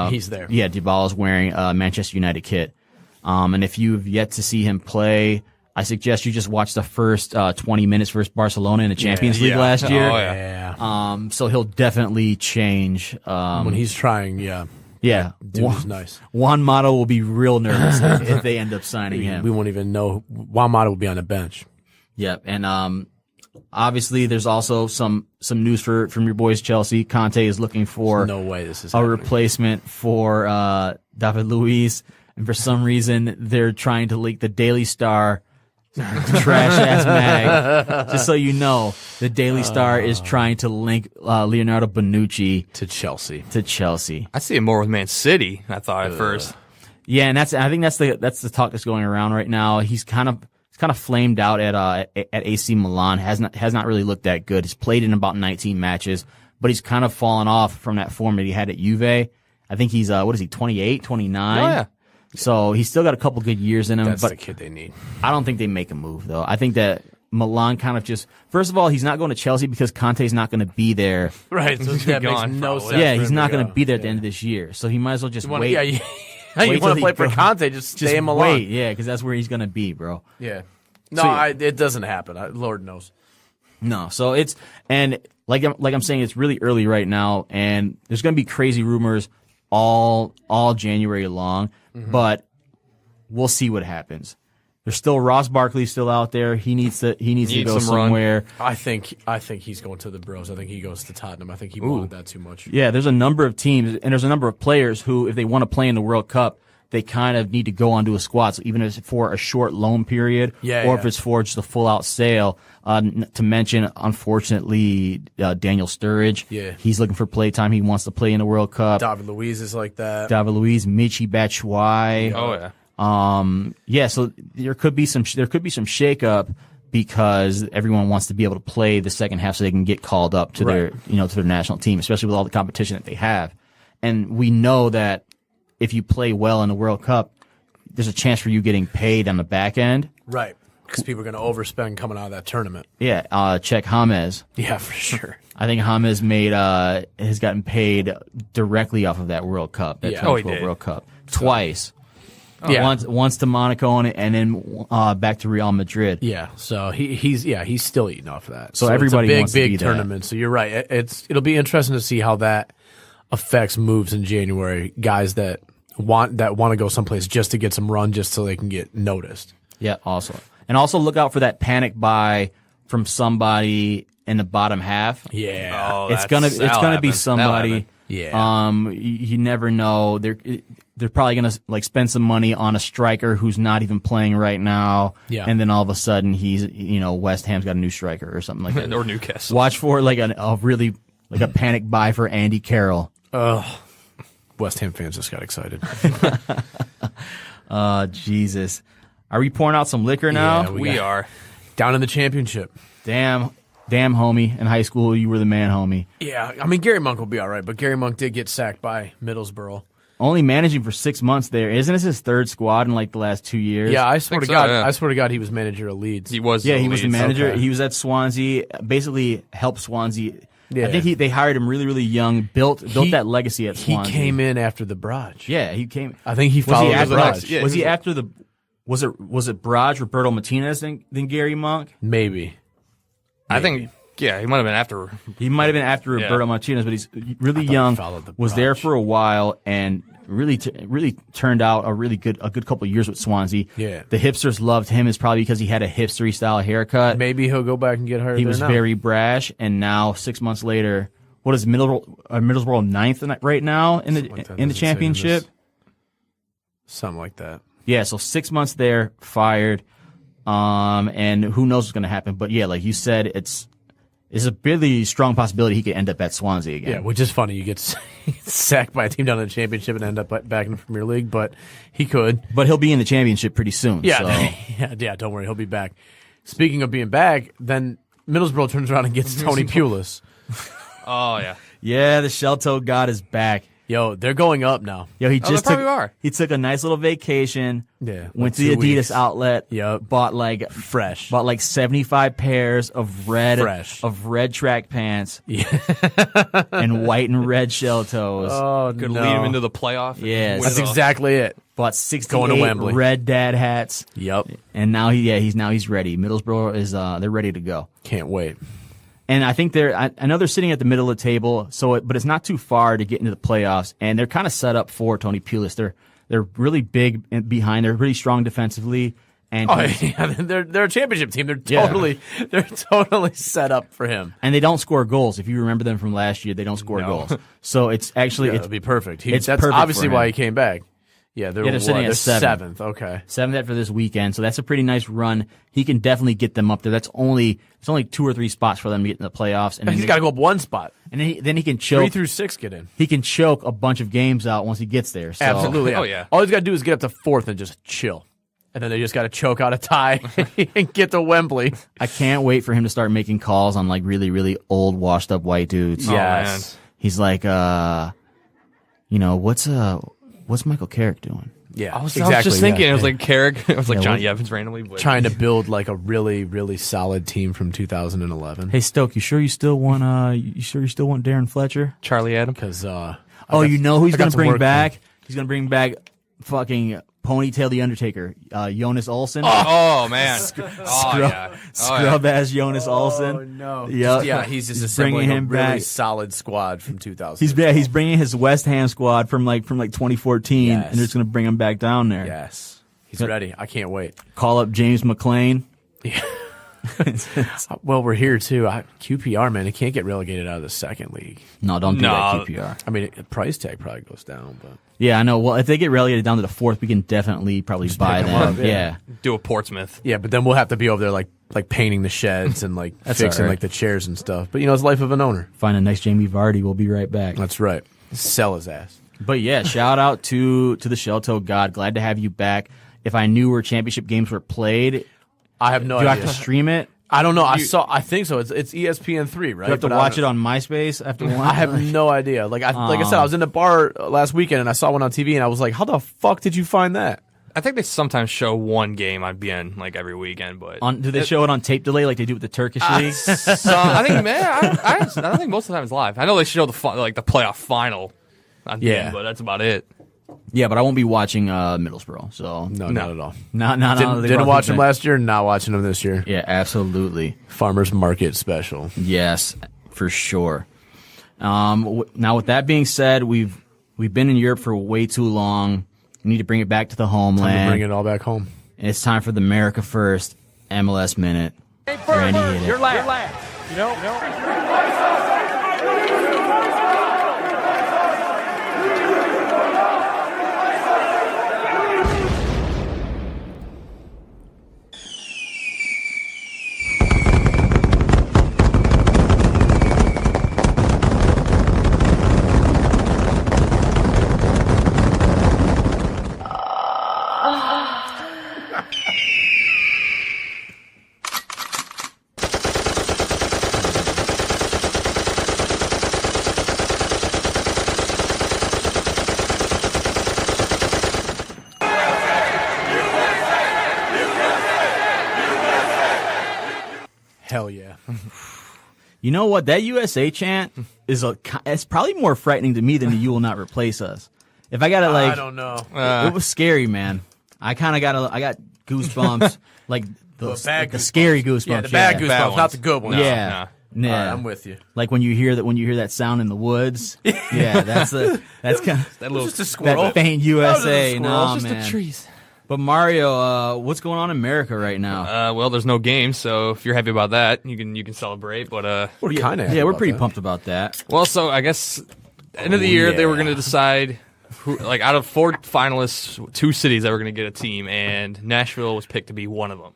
he's there. Yeah, Dybala's wearing a Manchester United kit. And if you've yet to see him play, I suggest you just watch the first 20 minutes versus Barcelona in the Champions League last year. Oh, yeah. So he'll definitely change. When he's trying, Yeah. Dude is nice. Juan Mata will be real nervous if they end up signing him. We won't even know. Juan Mata will be on the bench. Yep. And obviously there's also some news from your boys Chelsea. Conte is looking for no way this is a happening. replacement for David Luiz. And for some reason, they're trying to leak the Daily Star trash ass mag. Just so you know, the Daily Star is trying to link Leonardo Bonucci to Chelsea. I see it more with Man City. I thought at first. Yeah, and I think that's the talk that's going around right now. He's kind of kind of flamed out at AC Milan. Has not really looked that good. He's played in about 19 matches, but he's kind of fallen off from that form that he had at Juve. I think he's 28, 29. Oh yeah. So he's still got a couple good years in him. That's but the kid they need. I don't think they make a move though. I think that Milan kind of just, first of all, he's not going to Chelsea because Conte's not going to be there. Right. So that makes Gone, no probably. sense. Yeah, for he's him not to going go. to be there at the end of this year. So he might as well just wait. Yeah, you Wait want till to play he for goes- Conte? Just stay in Milan. Wait, yeah, because that's where he's going to be, bro. Yeah. No, So- it doesn't happen. Lord knows. No, so it's, and like I'm saying, it's really early right now, and there's going to be crazy rumors all January long, but we'll see what happens. There's still Ross Barkley still out there. He needs to go some run. somewhere. I think he's going to the Bros. I think he goes to Tottenham. I think he wanted that too much. Yeah, there's a number of teams, and there's a number of players who, if they want to play in the World Cup, they kind of need to go onto a squad. So even if it's for a short loan period, or if it's for just a full out sale. To mention, unfortunately, Daniel Sturridge. Yeah. He's looking for play time. He wants to play in the World Cup. David Luiz is like that. David Luiz, Michy Batshuayi. Oh yeah. Yeah, so there could be some shakeup because everyone wants to be able to play the second half so they can get called up to their national team, especially with all the competition that they have. And we know that if you play well in the World Cup, there's a chance for you getting paid on the back end. Right. Because people are going to overspend coming out of that tournament. Yeah, check James. Yeah, for sure. I think James has gotten paid directly off of that World Cup, that Yeah. 2012 Oh, he did. World Cup, twice. Yeah. Once to Monaco and then back to Real Madrid. Yeah, so he's still eating off of that. So everybody it's a big, wants to big be that. tournament. So you're right. It'll be interesting to see how that affects moves in January. Guys that want to go someplace just to get some run, just so they can get noticed. Yeah, also. And also look out for that panic buy from somebody in the bottom half. Yeah. Oh, It's gonna be happen. somebody. Yeah. You never know. They're probably gonna like spend some money on a striker who's not even playing right now. Yeah. And then all of a sudden West Ham's got a new striker or something like that. Or Newcastle. Watch for like a really like a panic buy for Andy Carroll. West Ham fans just got excited. Jesus. Are we pouring out some liquor now? Yeah, We are. Down in the championship. Damn, homie. In high school, you were the man, homie. Yeah, I mean Garry Monk will be all right, but Garry Monk did get sacked by Middlesbrough. Only managing for 6 months there. Isn't this his third squad in like the last 2 years? Yeah, I swear to so, God, yeah. I swear to God, he was manager of Leeds. He was. Yeah, he was the Leeds. manager. Okay. He was at Swansea. Basically, helped Swansea. Yeah. I think they hired him really, really young. Built that legacy at He Swansea. came in after the barrage. Yeah, he came. I think he Was followed he the after? barrage. Yeah, was he he was- after the? Was it Braj, Roberto Martinez, than Garry Monk? Maybe. I think. Yeah, he might have been after. He might have been after Yeah. Roberto Martinez, but he's really he young. followed the Was there Braj. for a while and really turned out a good couple of years with Swansea. Yeah. The hipsters loved him is probably because he had a hipstery style haircut. Maybe he'll go back and get hired. He there was now. very brash, and now 6 months later, what is Middlesbrough ninth right now in Something like that. the Doesn't say championship? this. Something like that. Yeah, so 6 months there, fired, and who knows what's going to happen? But yeah, like you said, it's a really strong possibility he could end up at Swansea again. Yeah, which is funny. You get sacked by a team down in the championship and end up back in the Premier League, but he could. But he'll be in the championship pretty soon. Yeah, so. yeah. Don't worry, he'll be back. Speaking of being back, then Middlesbrough turns around and gets Tony Pulis. Oh yeah. Yeah, the Shell-Toe God is back. Yo, they're going up now. Yo, he they just probably are. He took a nice little vacation. Yeah, Went like to the 2 Adidas weeks. outlet. Yep. Bought like Fresh. 75 pairs of red track pants. Yeah. And white and red shell toes. Oh, Could no. lead him into the playoff. and Yes. win That's it all. exactly it. Bought Going to 68 Wembley. red dad hats. Yep. And now he's ready. Middlesbrough is they're ready to go. Can't wait. And I think I know they're sitting at the middle of the table, but it's not too far to get into the playoffs. And they're kind of set up for Tony Pulis. They're really big behind. They're really strong defensively. And Oh yeah, they're a championship team. They're totally set up for him. and they don't score goals. If you remember them from last year, they don't score goals. So it's actually Yeah, it's that'd be perfect. it's That's perfect obviously for why him. he came back. Yeah, they're sitting at seventh. seventh. Okay. 7th after this weekend. So that's a pretty nice run. He can definitely get them up there. It's only 2 or 3 spots for them to get in the playoffs. And He's got to go up one spot. and then he can 3 choke. through 6 get in. He can choke a bunch of games out once he gets there. So. Absolutely. Oh, yeah. All he's got to do is get up to 4th and just chill. And then they just got to choke out a tie and get to Wembley. I can't wait for him to start making calls on like really, really old, washed up white dudes. Yes. He's like, what's Michael Carrick doing? Yeah, I was just thinking, it was like Carrick, it was like Johnny Evans randomly. But. Trying to build like a really, really solid team from 2011. Hey Stoke, you sure you still want Darren Fletcher? Charlie Adam? Because who he's gonna bring back? He's gonna bring back fucking Ponytail the Undertaker, Jonas Olsen. Oh man, Scrub ass Jonas Olsen. no. Yep. Yeah, he's just bringing assembling him a really back. solid squad from 2000. He's bringing his West Ham squad from 2014, Yes. and they're just gonna bring him back down there. Yes, he's ready. I can't wait. Call up James McClain. Well, we're here too. QPR, man, it can't get relegated out of the second league. No, don't do that, QPR. I mean, price tag probably goes down, but Yeah, I know. Well, if they get relegated down to the fourth, we can definitely probably buy pick 'em them. up, Yeah. Do a Portsmouth. yeah, but then we'll have to be over there like painting the sheds and like That's fixing all right. like the chairs and stuff. But it's life of an owner. Find a nice Jamie Vardy. We'll be right back. That's right. Sell his ass. But yeah, shout out to the Shell Toe God. Glad to have you back. If I knew where championship games were played, I have no do I idea. have to stream it? I don't know. I think so. It's ESPN3, right? Do I have to But watch it on MySpace after one? I have no idea. Like I said, I was in a bar last weekend and I saw one on TV and I was like, "How the fuck did you find that?" I think they sometimes show one game on BN like every weekend, but Do they show it on tape delay like they do with the Turkish league? so I think I think most of the time it's live. I know they show the playoff final on BN, but that's about it. Yeah, but I won't be watching Middlesbrough. So No, not at all. not Didn't watch them last year. Not watching them this year. Yeah, absolutely. Farmers Market special. Yes, for sure. Now, with that being said, we've been in Europe for way too long. We need to bring it back to the homeland. Time to bring it all back home. And it's time for the America First MLS Minute. Randy, hit it. Your last. You know. Hell yeah. You know what? That USA chant it's probably more frightening to me than the "You will not replace us." If I gotta I don't know. it was scary, man. I kind of I got goosebumps, like the bad the scary goosebumps. Yeah, the bad yeah. goosebumps, not the good ones. Yeah. No. Yeah. All right, I'm with you. Like when you hear that sound in the woods. Yeah, that's kind of That little Just a squirrel. that faint USA. squirrel, No, it's just man. the trees. But Mario, what's going on in America right now? Well, there's no game, so if you're happy about that, you can celebrate. But We're kind of Yeah, we're pretty pumped about that. well, so I guess end of the year they were going to decide who, like out of 4 finalists, 2 cities that were going to get a team, and Nashville was picked to be one of them.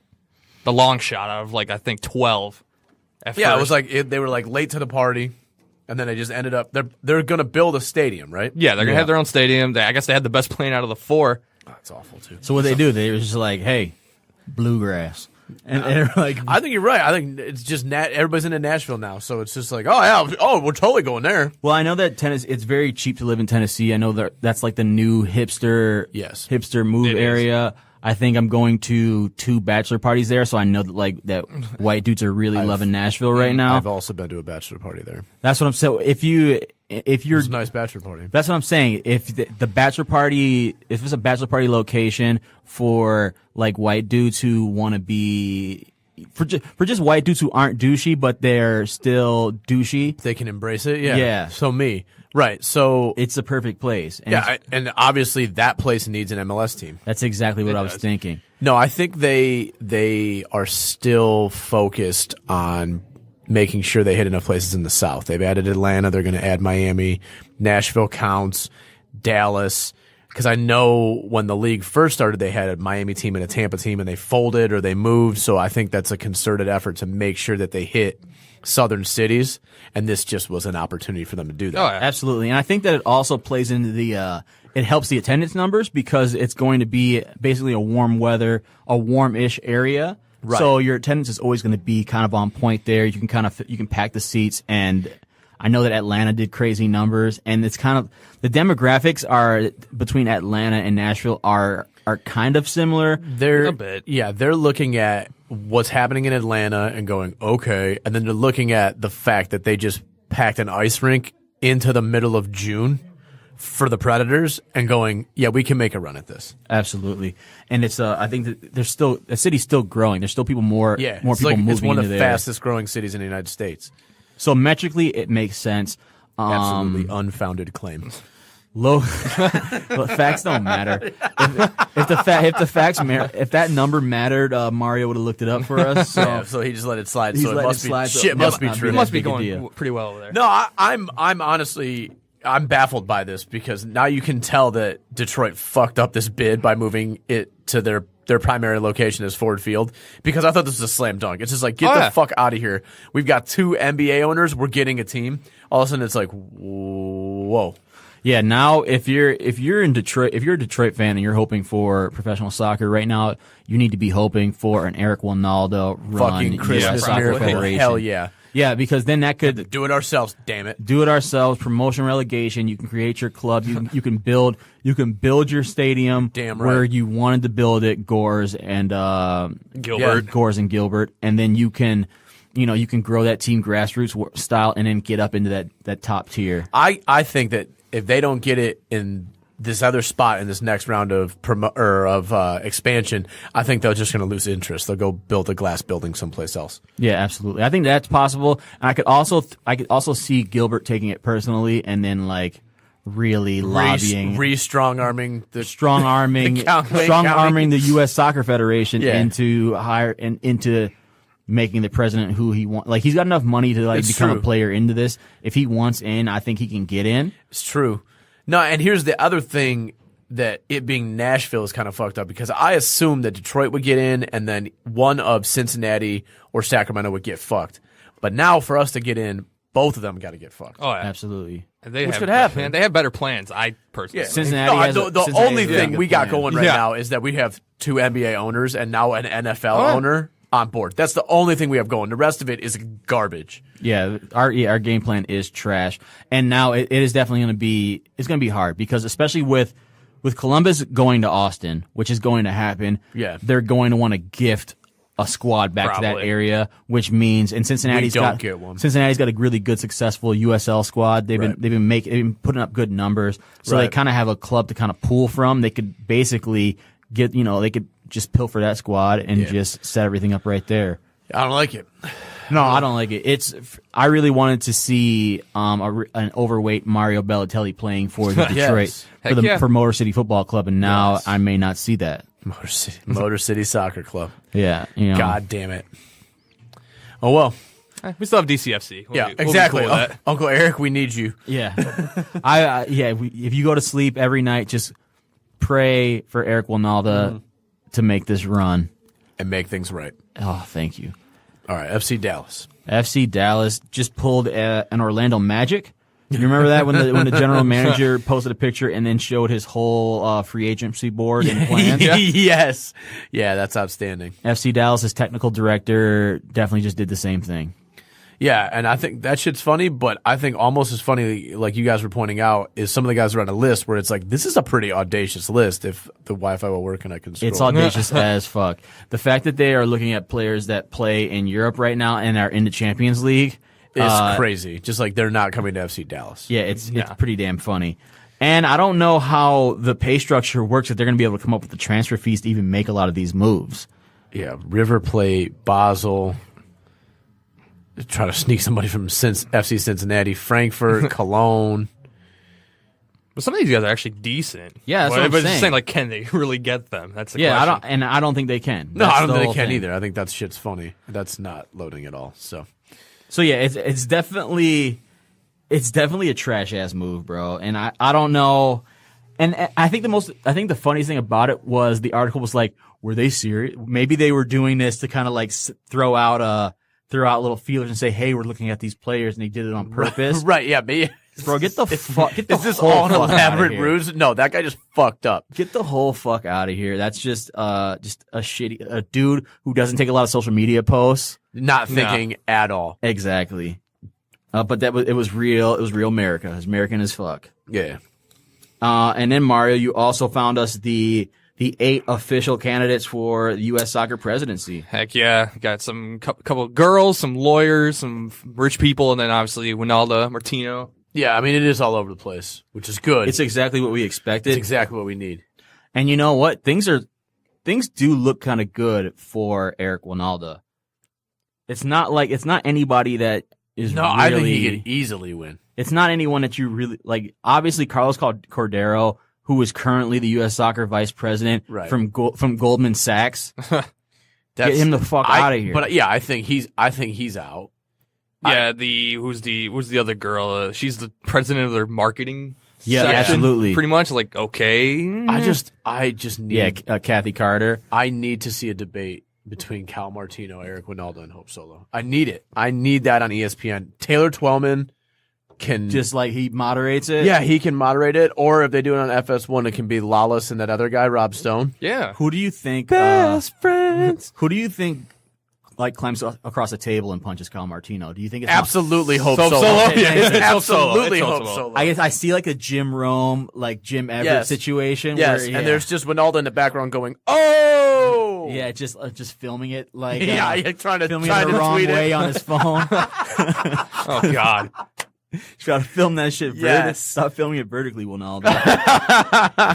The long shot out of I think 12. At Yeah, first. it was like they were like late to the party, and then they just ended up. They're going to build a stadium, right? Yeah, they're going to have their own stadium. I guess they had the best plane out of the 4. That's awful too. So what they do? They were just like, "Hey, bluegrass," and they're like, I think you're right. I think it's just everybody's into Nashville now, so it's just like, oh yeah, we're totally going there. "Well, I know that Tennessee. It's very cheap to live in Tennessee. I know that's like the new hipster, Yes. hipster move It is. area. I think I'm going to 2 bachelor parties there, so I know that that white dudes are really loving Nashville right now. I've also been to a bachelor party there. That's what I'm saying. If you're It was a nice bachelor party. That's what I'm saying. If the bachelor party, if it's a bachelor party location for like white dudes who want to be for just white dudes who aren't douchey but they're still douchey, They can embrace it. Yeah. Yeah. So me. Right. So it's the perfect place. And yeah, and obviously that place needs an MLS team. that's exactly what I was thinking. No, I think they are still focused on making sure they hit enough places in the South. They've added Atlanta. They're going to add Miami. Nashville counts. Dallas. Because I know when the league first started, they had a Miami team and a Tampa team, and they folded or they moved. So I think that's a concerted effort to make sure that they hit southern cities, and this just was an opportunity for them to do that. Oh, yeah. Absolutely, and I think that it also plays into the it helps the attendance numbers because it's going to be basically a warm-ish area. Right. So your attendance is always going to be kind of on point there. You can pack the seats, and I know that Atlanta did crazy numbers, and it's kind of the demographics are between Atlanta and Nashville are kind of similar. They're A bit. Yeah, they're looking at what's happening in Atlanta and going, okay, and then they're looking at the fact that they just packed an ice rink into the middle of June for the Predators and going, yeah, we can make a run at this. Absolutely, and it's I think that the city's still growing. There's still more people moving it's one of into the there. fastest growing cities in the United States. So metrically, it makes sense. Absolutely unfounded claim. Low but facts don't matter. If that number mattered, Mario would have looked it up for us. So Yeah, so he just let it slide. He's So it letting must it slide, be so shit. it Must be must not true. be It must be big a going deal. pretty well over there. No, I'm honestly baffled by this because now you can tell that Detroit fucked up this bid by moving it to their primary location as Ford Field because I thought this was a slam dunk. It's just like get the fuck out of here. We've got 2 NBA owners. We're getting a team. All of a sudden, it's like whoa. Yeah, now if you're in Detroit, if you're a Detroit fan and you're hoping for professional soccer right now, you need to be hoping for an Eric Wijnaldum run. Fucking Christmas US Soccer miracle. Federation. Hell yeah. Yeah, because then that could Do it ourselves, damn it. do it ourselves. Promotion, relegation. You can create your club. You can build your stadium Damn right. where you wanted to build it. Gores and Gilbert. Gores and Gilbert, and then you can grow that team grassroots style and then get up into that top tier. I think that if they don't get it in this other spot in this next round of expansion, I think they're just going to lose interest. They'll go build a glass building someplace else. Yeah, absolutely. I think that's possible. And I could also see Gilbert taking it personally and then like really lobbying, Strong arming the strong-arming the U.S. Soccer Federation into making the president who he wants. Like, he's got enough money to It's become true. a player into this. If he wants in, I think he can get in. It's true. No, and here's the other thing that it being Nashville is kind of fucked up because I assumed that Detroit would get in and then one of Cincinnati or Sacramento would get fucked. But now for us to get in, both of them got to get fucked. Oh, yeah. Absolutely. Which could happen. Man, they have better plans, I personally think. Cincinnati has the Cincinnati only has a thing good we got plan. going right Yeah. now is that we have 2 NBA owners and now an NFL owner on board. That's the only thing we have going. The rest of it is garbage. Yeah, our game plan is trash, and now it is definitely going to be hard because especially with Columbus going to Austin, which is going to happen. Yeah. they're going to want to gift a squad back to that Probably. area, which means and Cincinnati's don't get one. Cincinnati's got a really good successful USL squad. They've been putting up good numbers, so they Right. kind of have a club to kind of pull from. They could basically they could just pilfer that squad and just set everything up right there. I don't like it. No, I don't like it. I really wanted to see an overweight Mario Balotelli playing for the Detroit Yes. for Motor City Football Club, and now I may not see that. Motor City Soccer Club. Yeah, God damn it. Oh, well. We still have DCFC. Yeah, We'll be exactly. cool with that. Uncle Eric, we need you. Yeah, if you go to sleep every night, just pray for Eric Wijnaldum to make this run. And make things right. Oh, thank you. All right, FC Dallas. FC Dallas just pulled an Orlando Magic. You remember that when the general manager posted a picture and then showed his whole free agency board and plans? Yes. Yeah, that's outstanding. FC Dallas's technical director definitely just did the same thing. Yeah, and I think that shit's funny, but I think almost as funny, like you guys were pointing out, is some of the guys are on a list where it's like, this is a pretty audacious list if the Wi-Fi will work and I can scroll. It's audacious as fuck. The fact that they are looking at players that play in Europe right now and are in the Champions League It's crazy. Just like they're not coming to FC Dallas. Yeah, it's pretty damn funny. And I don't know how the pay structure works if they're going to be able to come up with the transfer fees to even make a lot of these moves. Yeah, River Plate, Basel, try to sneak somebody from FC Cincinnati, Frankfurt, Cologne. But some of these guys are actually decent. Yeah, that's what I'm but it's saying. just saying, like, can they really get them? That's the Yeah, question. I don't think they can. No, That's I don't the think whole they can thing. either. I think that shit's funny. That's not loading at all. So yeah, it's definitely a trash ass move, bro. And I don't know. And I think the funniest thing about it was the article was like, were they serious? Maybe they were doing this to kind of like throw out little feelers and say, hey, we're looking at these players, and they did it on purpose. right, yeah, but Bro, get the fuck. Get the Is this whole all an fuck outta elaborate here. ruse? No, that guy just fucked up. Get the whole fuck out of here. That's just a dude who doesn't take a lot of social media posts. Not thinking at all. Exactly. But it was real. It was real America. It was American as fuck. Yeah. And then Mario, you also found us the 8 official candidates for the U.S. soccer presidency. Heck yeah. Got some couple of girls, some lawyers, some rich people, and then obviously Wijnaldum, Martino. Yeah, I mean, it is all over the place, which is good. It's exactly what we expected. It's exactly what we need. And you know what? Things do look kind of good for Eric Wijnaldum. It's not anybody that is No, really, I think he could easily win. It's not anyone that you really like. Obviously, Carlos Cordero, who is currently the U.S. soccer vice president from Goldman Sachs. Get him the fuck out of here. But yeah, I think he's out. Yeah, who's the other girl? She's the president of their marketing. Yeah, section, absolutely. Pretty much like, okay. I just need. Yeah, Kathy Carter. I need to see a debate between Cal Martino, Eric Wijnaldum, and Hope Solo. I need it. I need that on ESPN. Taylor Twellman can just like he moderates it. Yeah, he can moderate it. Or if they do it on FS1, it can be Lawless and that other guy, Rob Stone. Yeah. Who do you think? Best friends. Who do you think? Like climbs across the table and punches Cal Martino. Do you think it's absolutely Hope Solo? Yeah, it's it's absolutely Hope Hope Solo. Solo. I guess I see like a Jim Rome, like Jim Everett situation. Yes, where, and there's just Wijnaldum in the background going, "Oh!" Yeah, just filming it like trying to filming it the wrong tweet way it. on his phone. Oh God. You gotta film that shit. Yes. Stop filming it vertically, Wijnaldum.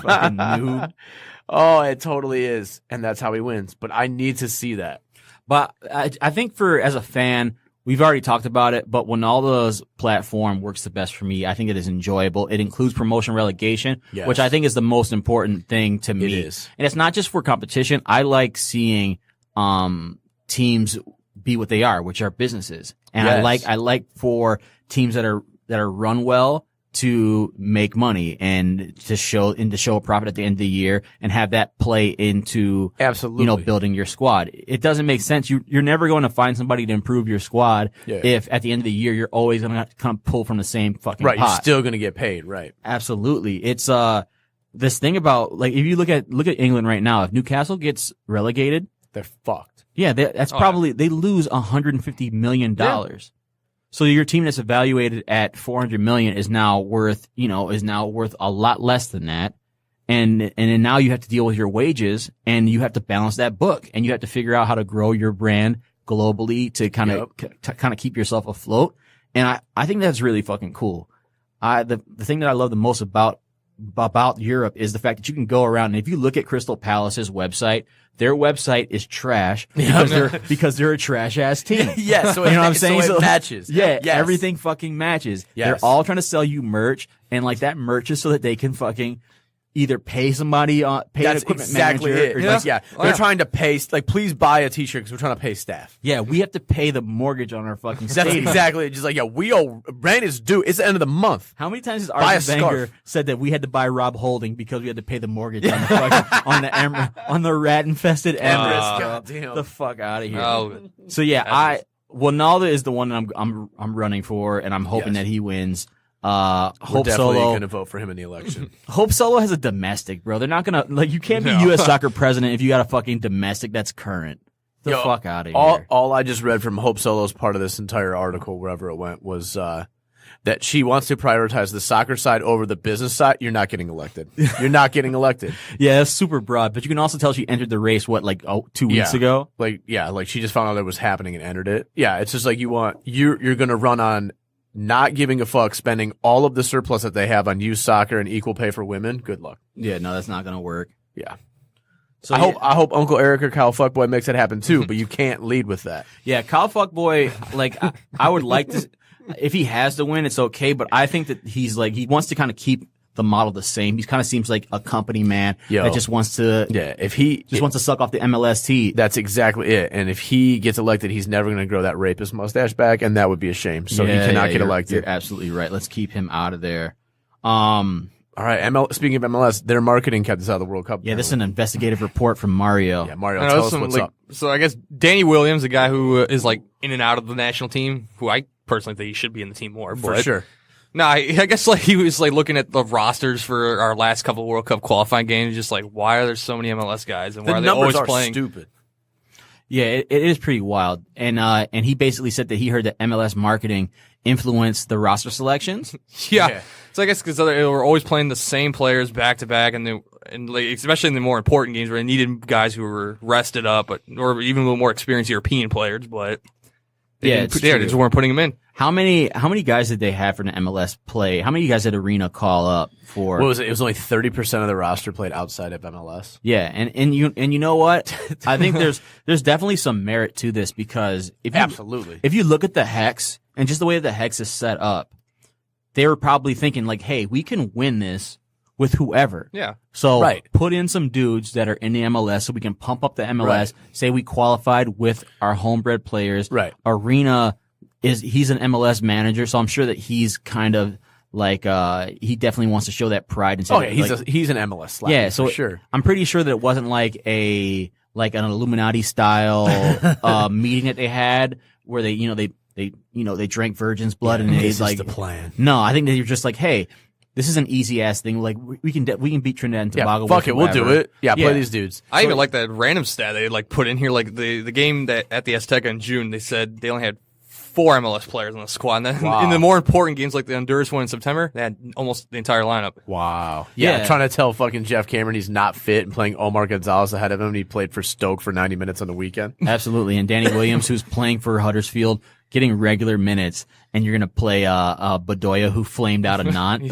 Fucking noob. Oh, it totally is, and that's how he wins. But I need to see that. But I think as a fan, we've already talked about it, but Wijnaldum's platform works the best for me. I think it is enjoyable. It includes promotion relegation, Yes. which I think is the most important thing to me. It is. And it's not just for competition. I like seeing teams be what they are, which are businesses. And Yes. I like for teams that are run well to make money and to show a profit at the end of the year and have that play into Absolutely. building your squad. It doesn't make sense. You're never going to find somebody to improve your squad if at the end of the year you're always going to kind of pull from the same fucking Right, pot. you're still going to get paid, right? Absolutely. It's this thing about like if you look at England right now, if Newcastle gets relegated, They're fucked. yeah, that's probably they lose $150 million. So your team that's evaluated at $400 million is now worth a lot less than that. And then now you have to deal with your wages and you have to balance that book and you have to figure out how to grow your brand globally to kind of keep yourself afloat. And I think that's really fucking cool. The thing that I love the most about Europe is the fact that you can go around and if you look at Crystal Palace's website, their website is trash because they're a trash ass team. Yeah, so you know what I'm saying? So it matches. Yeah, Yes. everything fucking matches. Yes. They're all trying to sell you merch, and like that merch is so that they can fucking either pay somebody on pay That's an equipment exactly manager. it. Or Like, like, they're trying to pay, like, please buy a t-shirt because we're trying to pay staff. yeah, we have to pay the mortgage on our fucking That's stadium. exactly it. Just like, we owe, rent is due. It's the end of the month. How many times has Buy a Arsene Wenger scarf. said that we had to buy Rob Holding because we had to pay the mortgage on the fucking, on the rat infested Emirates? God damn. The fuck out of here. Oh, So yeah, Wijnaldum is the one that I'm running for, and I'm hoping Yes. that he wins. We're Hope definitely Solo. going to vote for him in the election. Hope Solo has a domestic, bro. They're not gonna you can't be U.S. soccer president if you got a fucking domestic that's current. The Yo, fuck out of all, here. all I just read from Hope Solo's part of this entire article, wherever it went, was that she wants to prioritize the soccer side over the business side. You're not getting elected. You're not getting elected. Yeah, that's super broad, but you can also tell she entered the race 2 weeks ago. Like she just found out it was happening and entered it. Yeah, it's just like you're going to run on not giving a fuck, spending all of the surplus that they have on youth soccer and equal pay for women. Good luck. Yeah, no, that's not gonna work. Yeah. So I hope Uncle Eric or Kyle Fuckboy makes it happen too, but you can't lead with that. Yeah, Kyle Fuckboy, like I would like to if he has to win, it's okay, but I think that he wants to kind of keep the model the same. He kind of seems like a company man that just wants to wants to suck off the MLST. That's exactly it. And if he gets elected, he's never going to grow that rapist mustache back, and that would be a shame. So he cannot get elected. You're absolutely right. Let's keep him out of there. All right. Speaking of MLS, their marketing kept us out of the World Cup. Yeah, this is an investigative report from Mario. Yeah, Mario, I know tell us some, what's like, up. So I guess Danny Williams, a guy who is like in and out of the national team, who I personally think he should be in the team more. For but sure. No, I guess like he was like looking at the rosters for our last couple World Cup qualifying games, just like why are there so many MLS guys and why are they always playing? Stupid. Yeah, it is pretty wild. And he basically said that he heard that MLS marketing influenced the roster selections. Yeah. So I guess because they were always playing the same players back to back, and like, especially in the more important games where they needed guys who were rested up, or even a little more experienced European players, but they just weren't putting them in. How many guys did they have for the MLS play? How many guys did Arena call up for? What was it? It was only 30% of the roster played outside of MLS. Yeah, and you know what? I think there's definitely some merit to this because if you look at the hex and just the way that the hex is set up, they were probably thinking like, hey, we can win this with whoever. Yeah. So put in some dudes that are in the MLS so we can pump up the MLS, Right. say we qualified with our homebred players. Right. Arena he's an MLS manager, so I'm sure that he's kind of like he definitely wants to show that pride and say he's an MLS slapper, yeah, so for sure. I'm pretty sure that it wasn't like an Illuminati style meeting that they had where they drank virgin's blood and This they is the plan. No, I think that you're just like, hey, this is an easy ass thing. Like we can beat Trinidad and Tobago. Fuck it, we'll do it. Yeah, play these dudes. I even like that random stat they like put in here, like the game that at the Azteca in June, they said they only had 4 MLS players on the squad. And then in the more important games, like the Honduras one in September, they had almost the entire lineup. Wow. Yeah. Yeah, trying to tell fucking Jeff Cameron he's not fit and playing Omar Gonzalez ahead of him. And he played for Stoke for 90 minutes on the weekend. Absolutely. And Danny Williams, who's playing for Huddersfield, getting regular minutes, and you're gonna play Bedoya, who flamed out of Nantes.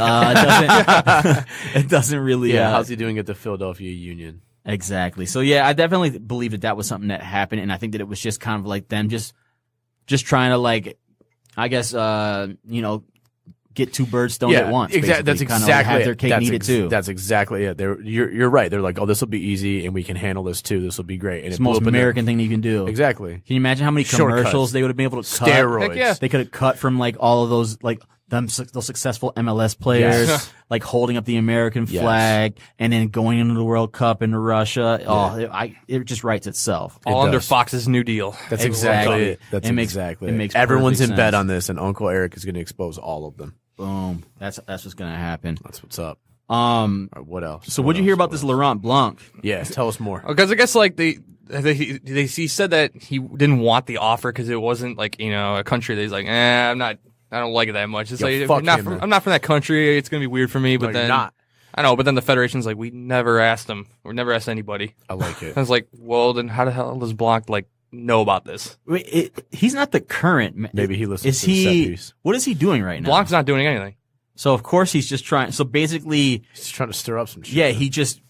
It doesn't really. Yeah, how's he doing at the Philadelphia Union? Exactly. So yeah, I definitely believe that was something that happened, and I think that it was just kind of like them just trying to like, I guess, get 2 birds stoned at once. Exactly. That's Kinda exactly like have it. their cake and eat it too. That's exactly it. You're right. They're like, oh, this will be easy, and we can handle this too. This will be great. And It's the most American thing you can do. Exactly. Can you imagine how many commercials Shortcuts. they would have been able to cut? Steroids. Heck yeah. They could have cut from like all of those like those successful MLS players, Yes. like holding up the American Yes. flag and then going into the World Cup into Russia. Oh, it just writes itself. All under does. Fox's New Deal. That's exactly it. That's It makes- exactly it it. makes Everyone's in perfect bed sense. on this, and Uncle Eric is going to expose all of them. Boom. That's what's gonna happen. That's what's up. All right, what else? So what'd you hear about this Laurent Blanc? Yeah, tell us more. Because I guess like he said that he didn't want the offer because it wasn't like a country that he's like, I don't like it that much. It's Yeah, like fuck him, man. I'm not from that country. It's gonna be weird for me. But No, then you're not. I know. But then the federation's like, we never asked him. We never asked anybody. I like it. I was like, well, then how the hell does Blanc like know about this? Wait, he's not the current. Maybe he listens Is to the set he? piece. What is he doing right now? Blanc's not doing anything. So of course he's just trying. So basically, He's trying to stir up some shit. yeah, he just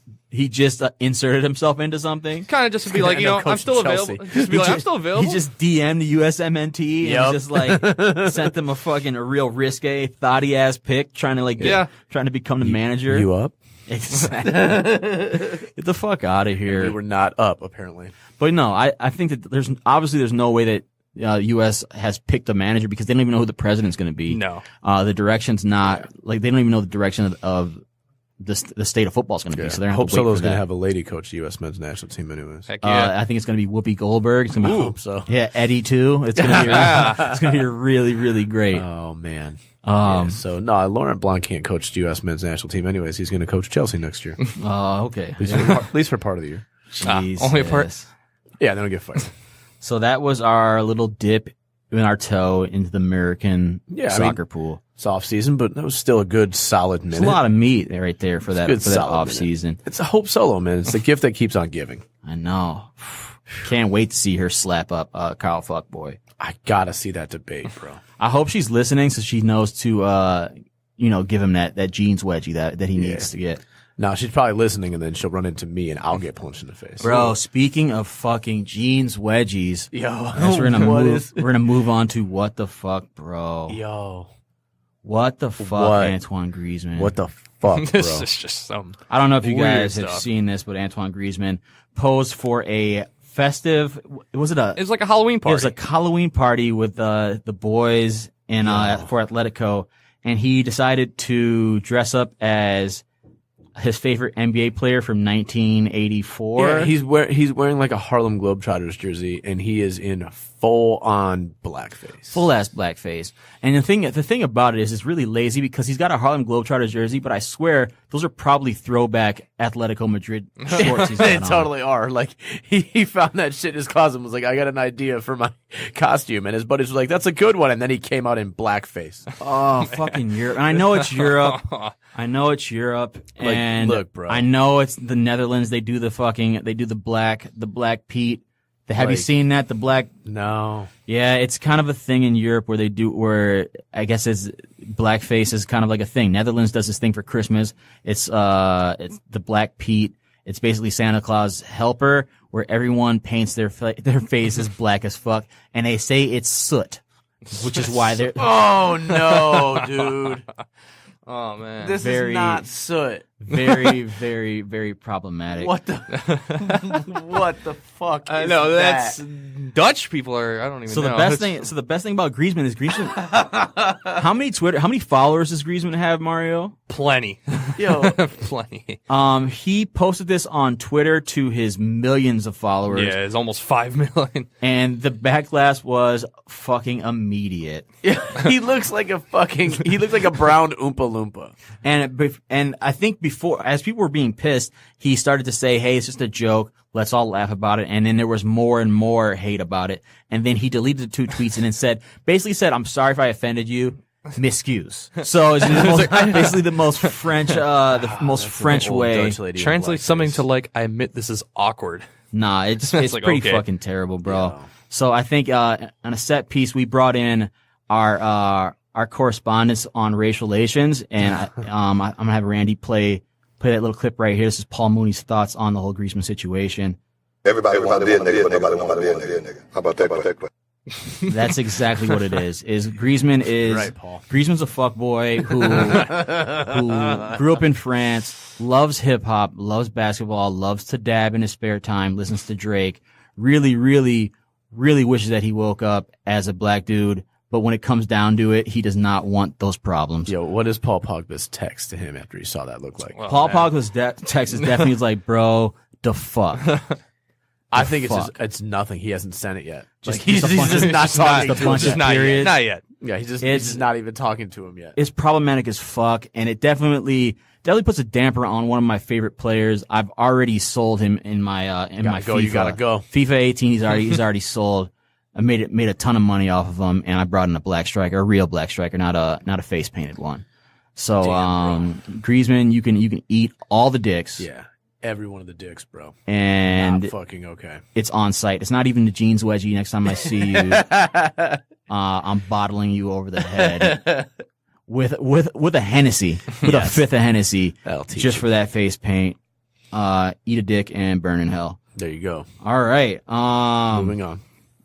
inserted himself into something. Kind of just to be like, I know I'm Coach still Chelsea. available. Just to be like, I'm still available. He just DM'd the USMNT Yup. and just like sent them a real risque, thoughty ass pic, trying to become the manager. You up? Exactly. Get the fuck out of We here. were not up, apparently. But no, I think that there's no way that U.S. has picked a manager because they don't even know who the president's going to be. No. The direction's not like they don't even know the direction of the state of football is going to be. So they're I going hope to wait Solo's for going to that. have a lady coach the U.S. men's national team anyways. Heck yeah. I think it's going to be Whoopi Goldberg. It's going to be hope so. Yeah, Eddie too. It's going to be it's going to be really really great. Oh, man. So, no, Laurent Blanc can't coach the U.S. men's national team anyways. He's going to coach Chelsea next year. Okay. At least for part of the year. Only a part. Jesus. Yeah, they don't get fired. So that was our little dip in our toe into the American soccer pool. It's off season, but that was still a good solid minute. It's a lot of meat right there for that good solid off minute. season. It's a Hope Solo, man. It's the gift that keeps on giving. I know. Can't wait to see her slap up Kyle Fuckboy. I gotta see that debate, bro. I hope she's listening so she knows to give him that jeans wedgie that he needs to get. No, she's probably listening, and then she'll run into me, and I'll get punched in the face. Bro, speaking of fucking jeans wedgies, Yo, we're gonna move on to what the fuck, bro. Yo, What the fuck, What? Antoine Griezmann? what the fuck, This bro? is just some. I don't know if you Weird guys have stuff. seen this, but Antoine Griezmann posed for a festive. Was it a? It's like a Halloween party. It was a Halloween party with the boys and for Atletico, and he decided to dress up as his favorite NBA player from 1984. Yeah, he's wearing like a Harlem Globetrotters jersey, and he is in full on blackface. Full ass blackface. And the thing about it is it's really lazy because he's got a Harlem Globetrotters jersey, but I swear those are probably throwback Atletico Madrid shorts he's got They on. totally are. Like he found that shit in his closet and was like, I got an idea for my costume, and his buddies were like, that's a good one, and then he came out in blackface. Oh, fucking Europe. And I know it's Europe. And look, bro. I know it's the Netherlands. They do the black Pete. Have you seen that? The black. No. Yeah, it's kind of a thing in Europe where I guess it's blackface is kind of like a thing. Netherlands does this thing for Christmas. It's the Black Pete. It's basically Santa Claus helper where everyone paints their faces black as fuck, and they say it's soot, which is why they're. Oh no, dude. Oh man, This is not soot. Very, very, very problematic. What the fuck? I is know that? that's Dutch people are. I don't even know. The best thing about Griezmann is Griezmann. How many followers does Griezmann have, Mario? Plenty. Yo, Plenty. He posted this on Twitter to his millions of followers. Yeah, it's almost 5 million. And the backlash was fucking immediate. he looks like a brown Oompa Loompa. And I think before, as people were being pissed, he started to say, hey, it's just a joke. Let's all laugh about it. And then there was more and more hate about it. And then he deleted the 2 tweets and then basically said, I'm sorry if I offended you. M'excuse. So it's basically the most French, French way. Translate something to like, I admit this is awkward. Nah, it's like, pretty okay. fucking terrible, bro. Yeah. So I think, on a set piece, we brought in our correspondents on racial relations, and I'm gonna have Randy play that little clip right here. This is Paul Mooney's thoughts on the whole Griezmann situation. Everybody want to be a nigga, but nobody want to be a nigga. How about that? That's exactly what it is. Griezmann is Right, Paul. Griezmann's a fuckboy who grew up in France, loves hip hop, loves basketball, loves to dab in his spare time, listens to Drake. Really, really, really wishes that he woke up as a black dude. But when it comes down to it, he does not want those problems. Yo, what is Paul Pogba's text to him after he saw that look like? Well, Paul Pogba's text is definitely like, bro, the fuck. I think it's nothing. He hasn't sent it yet. Just- He's just a bunch just of- not just talking a to bunch him. of Not yet. periods. Not yet. Yeah, he's It's- just not even talking to him yet. It's problematic as fuck, and it definitely puts a damper on one of my favorite players. I've already sold him in my my go, FIFA. you gotta go. FIFA 18, he's already sold. I made a ton of money off of him, and I brought in a black striker, a real black striker, not a face painted one. So Griezmann, you can eat all the dicks. Yeah, every one of the dicks, bro. And Not fucking okay. it's on site. It's not even the jeans wedgie. Next time I see you, I'm bottling you over the head with a Hennessy, with a fifth of Hennessy, That'll teach just you. for that face paint. Eat a dick and burn in hell. There you go. All right. Moving on.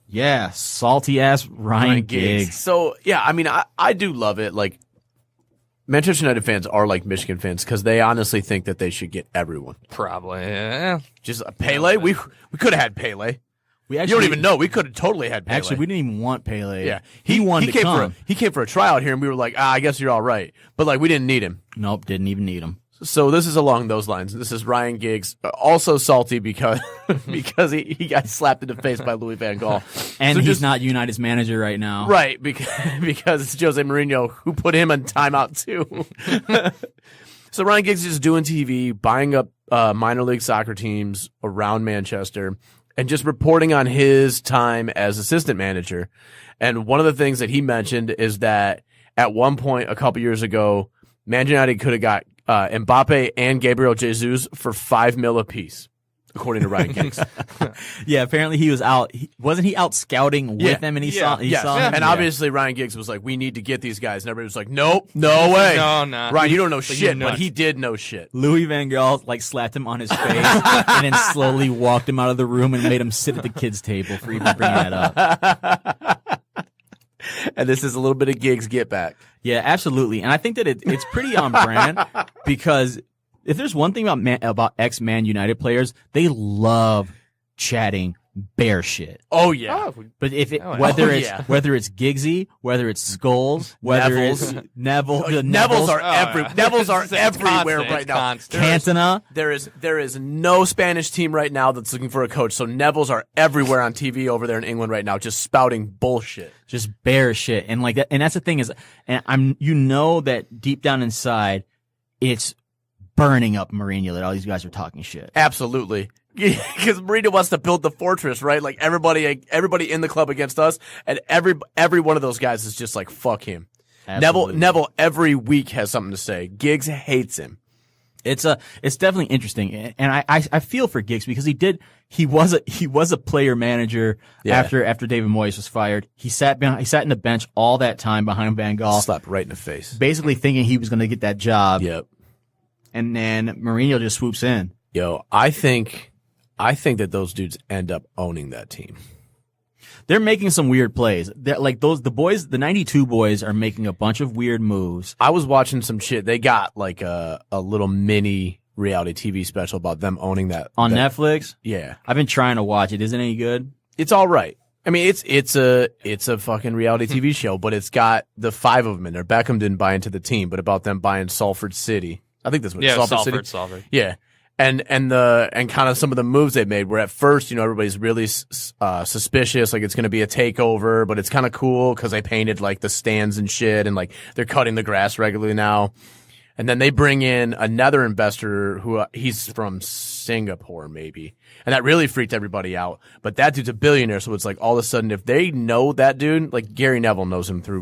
Yeah, salty ass Ryan Giggs. So yeah, I mean, I do love it. Like Manchester United fans are like Michigan fans because they honestly think that they should get everyone. Probably. Yeah. Just Pele. We could have had Pele. We You don't even know. We could have totally had Pele. Actually, we didn't even want Pele. Yeah, he wanted to come. He came for a tryout here, and we were like, I guess you're all right. But like, we didn't need him. Nope, didn't even need him. So this is along those lines. This is Ryan Giggs, also salty because he got slapped in the face by Louis van Gaal. And So he's just- not United's manager right now. Right, because it's Jose Mourinho who put him on timeout too. So Ryan Giggs is just doing TV, buying up minor league soccer teams around Manchester, and just reporting on his time as assistant manager. And one of the things that he mentioned is that at one point a couple years ago, Man United could have got Mbappe and Gabriel Jesus for $5 million apiece, according to Ryan Giggs. Yeah, apparently he was out. Wasn't he out scouting with them? And he saw him. And Yeah. obviously Ryan Giggs was like, we need to get these guys. And everybody was like, nope, no way. No, no. Ryan, you don't know You're shit, but nuts. he did know shit. Louis Van Gaal like slapped him on his face and then slowly walked him out of the room and made him sit at the kids' table for even bringing that up. And this is a little bit of Giggs get back. Yeah, absolutely. And I think that it's pretty on brand because if there's one thing about ex-Man United players, they love chatting bear shit. Oh yeah. But if it, Oh, yeah. whether it's Giggsy, whether it's Scholes, whether it's Neville, Neville's are yeah. Neville's are It's everywhere constant, right it's now. constant. Cantona. There is no Spanish team right now that's looking for a coach. So Neville's are everywhere on TV over there in England right now, just spouting bullshit. Just bear shit. And like that, and that's the thing is, and that deep down inside, it's burning up Mourinho that all these guys are talking shit. Absolutely. Because Mourinho wants to build the fortress, right? Like everybody in the club against us, and every one of those guys is just like, fuck him. Absolutely. Neville every week has something to say. Giggs hates him. It's definitely interesting, and I feel for Giggs because he was a player manager after David Moyes was fired. He sat in the bench all that time behind Van Gaal, Slapped right in the face. basically thinking he was going to get that job. Yep. And then Mourinho just swoops in. Yo, I think that those dudes end up owning that team. They're making some weird plays. The 92 boys are making a bunch of weird moves. I was watching some shit. They got like a little mini reality TV special about them owning that On Netflix? Yeah. I've been trying to watch it. Isn't it any good? It's all right. I mean, it's a fucking reality TV show, but it's got the 5 of them in there. Beckham didn't buy into the team, but about them buying Salford City. I think that's what it's Salford. Yeah. And kind of some of the moves they made were at first, everybody's really suspicious, like it's going to be a takeover, but it's kind of cool because they painted like the stands and shit, and like they're cutting the grass regularly now. And then they bring in another investor who he's from Singapore maybe, and that really freaked everybody out. But that dude's a billionaire, so it's like all of a sudden if they know that dude, like Gary Neville knows him through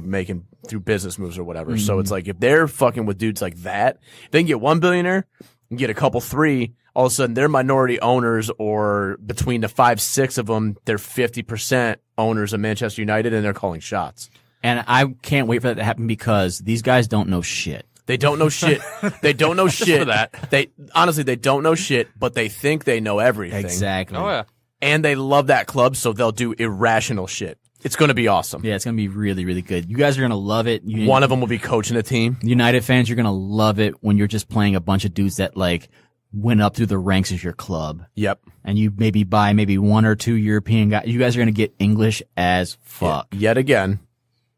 business moves or whatever. So it's like if they're fucking with dudes like that, they can get one billionaire. You get a couple 3, all of a sudden they're minority owners, or between the 5-6 of them, they're 50% owners of Manchester United, and they're calling shots. And I can't wait for that to happen because these guys don't know shit. They don't know shit. They don't know shit. for that. They don't know shit, but they think they know everything. Exactly. Oh yeah. And they love that club, so they'll do irrational shit. It's going to be awesome. Yeah, it's going to be really, really good. You guys are going to love it. One of them will be coaching a team. United fans, you're going to love it when you're just playing a bunch of dudes that like went up through the ranks of your club. Yep. And you maybe buy 1 or 2 European guys. You guys are going to get English as fuck. Yeah. Yet again,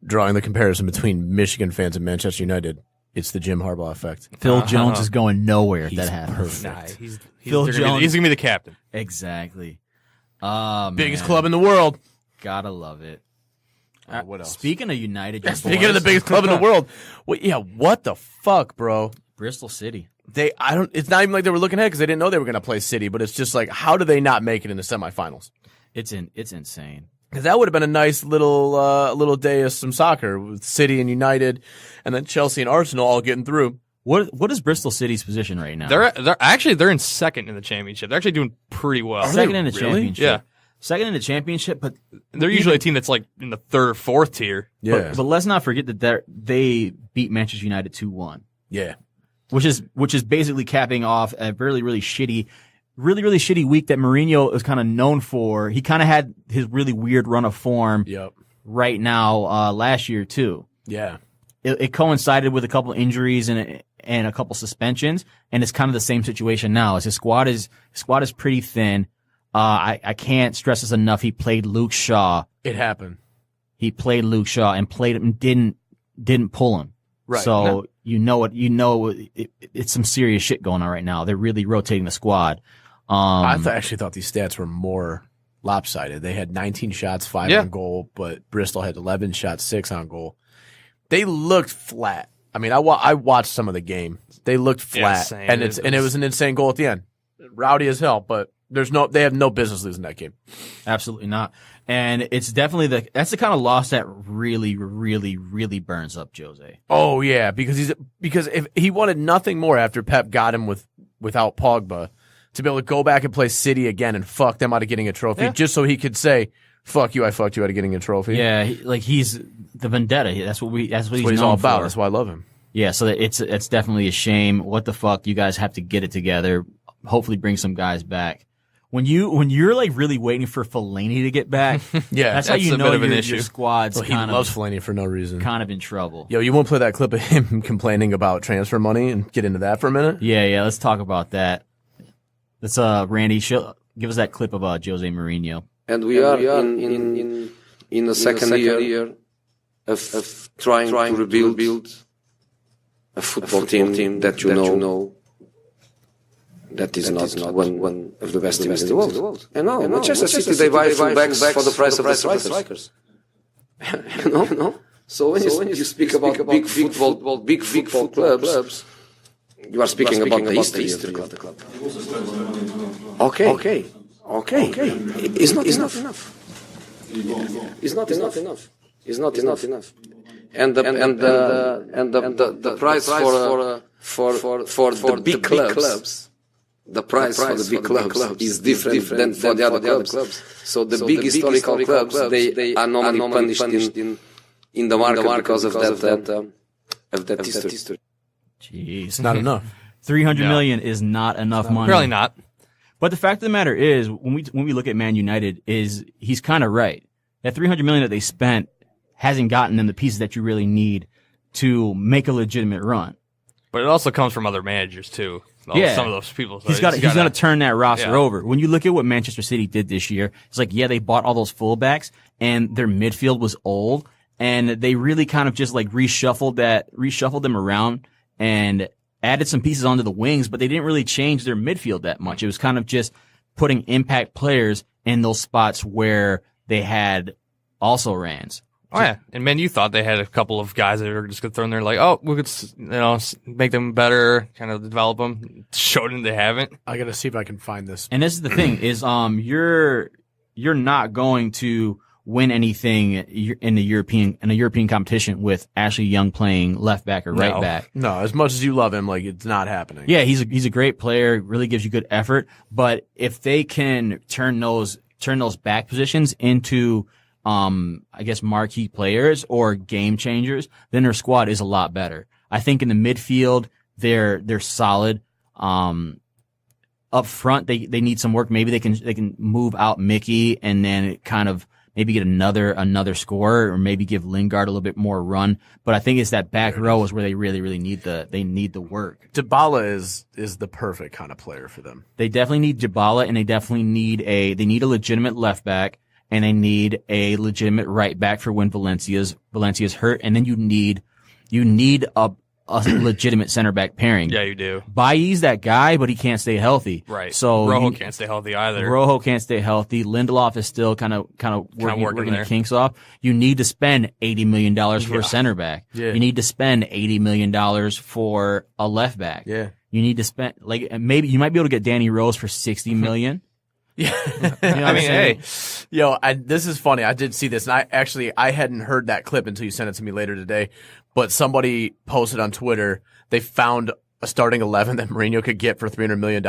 drawing the comparison between Michigan fans and Manchester United, it's the Jim Harbaugh effect. Phil Jones is going nowhere if that happens. Nah, he's Phil gonna Jones. he's gonna be the captain. Exactly. Biggest Man. club in the world. Gotta love it. What else? Speaking of United, your Speaking of the boys, biggest club in the world. Well, yeah, what the fuck, bro? Bristol City. It's not even like they were looking ahead because they didn't know they were going to play City, but it's just like, how do they not make it in the semifinals? It's insane. Because that would have been a nice little day of some soccer with City and United, and then Chelsea and Arsenal all getting through. What is Bristol City's position right now? They're in second in the championship. They're actually doing pretty well. second in the really? championship. Yeah. Second in the championship, but They're usually a team that's like in the 3rd or 4th tier. Yeah, but let's not forget that they beat Manchester United 2-1. yeah. Which is basically capping off a really shitty week that Mourinho is kind of known for. He kind of had his really weird run of form Yep. right now last year too. Yeah. It coincided with a couple injuries and a couple suspensions, and it's kind of the same situation now. His squad is pretty thin. I can't stress this enough. He played Luke Shaw. It happened. He played Luke Shaw and played him, didn't pull him. Right. So it's some serious shit going on right now. They're really rotating the squad. I actually thought these stats were more lopsided. They had 19 shots, 5 on goal, but Bristol had 11 shots, 6 on goal. They looked flat. I mean, I watched some of the game. They looked flat, same. and it was an insane goal at the end. Rowdy as hell, but they have no business losing that game. Absolutely not. And it's definitely that's the kind of loss that really, really, really burns up Jose. Oh yeah, because if he wanted nothing more after Pep got him without Pogba to be able to go back and play City again and fuck them out of getting a trophy, just so he could say, "Fuck you, I fucked you out of getting a trophy." Yeah, he's the vendetta. That's what he's all about. for. That's why I love him. Yeah, so it's definitely a shame. What the fuck? You guys have to get it together. Hopefully, bring some guys back. When you're like really waiting for Fellaini to get back, that's how you a know bit of an your issue. squad's He loves Fellaini for no reason. kind of in trouble. Yo, you won't play that clip of him complaining about transfer money and get into that for a minute? Yeah. Let's talk about that. Let's Randy, give us that clip of Jose Mourinho. and we are in the second year of trying to rebuild a football team that you know that is not one of the best teams in the world. And now, Manchester City, they buy fullbacks for the price of the strikers. you know? So when you speak about big football clubs, you are speaking about the history of the club. Okay. It's not enough. It's not enough. And the price for the big clubs. The price for the big clubs is different than for the other clubs. So the big historical clubs, they are normally punished in the market because of that history. Jeez, Not enough. 300 million is not enough money. Really not. But the fact of the matter is, when we look at Man United, he's kind of right. That 300 million that they spent hasn't gotten them the pieces that you really need to make a legitimate run. But it also comes from other managers too. Yeah. Some of those people. So He's got to turn that roster over. When you look at what Manchester City did this year, it's like, yeah, they bought all those fullbacks and their midfield was old, and they really kind of just like reshuffled them around and added some pieces onto the wings, but they didn't really change their midfield that much. It was kind of just putting impact players in those spots where they had also rans. Oh yeah, and man, you thought they had a couple of guys that were just gonna throw in there like, oh, we could, make them better, kind of develop them. Showed them they haven't. I gotta see if I can find this. And this is the thing: is you're not going to win anything in a European competition with Ashley Young playing left back or right back. No, as much as you love him, like, it's not happening. Yeah, he's a great player, really gives you good effort. But if they can turn those back positions into I guess marquee players or game changers, then their squad is a lot better. I think in the midfield, they're solid. Up front, they need some work. Maybe they can move out Mickey and then kind of maybe get another scorer, or maybe give Lingard a little bit more run. But I think it's that back row is where they really need the work. Dybala is the perfect kind of player for them. They definitely need Dybala, and they definitely need a legitimate left back, and they need a legitimate right back for when Valencia's hurt, and then you need a legitimate center back pairing. Yeah, you do. Bailly's that guy, but he can't stay healthy. Right. So Rojo can't stay healthy either. Rojo can't stay healthy. Lindelof is still kind of working the kinks off. You need to spend $80 million for a center back. Yeah. You need to spend $80 million for a left back. Yeah. You need to spend, like, maybe you might be able to get Danny Rose for $60 million. Yeah. I mean, hey. Yo, this is funny. I did see this, and I hadn't heard that clip until you sent it to me later today. But somebody posted on Twitter, they found a starting 11 that Mourinho could get for $300 million.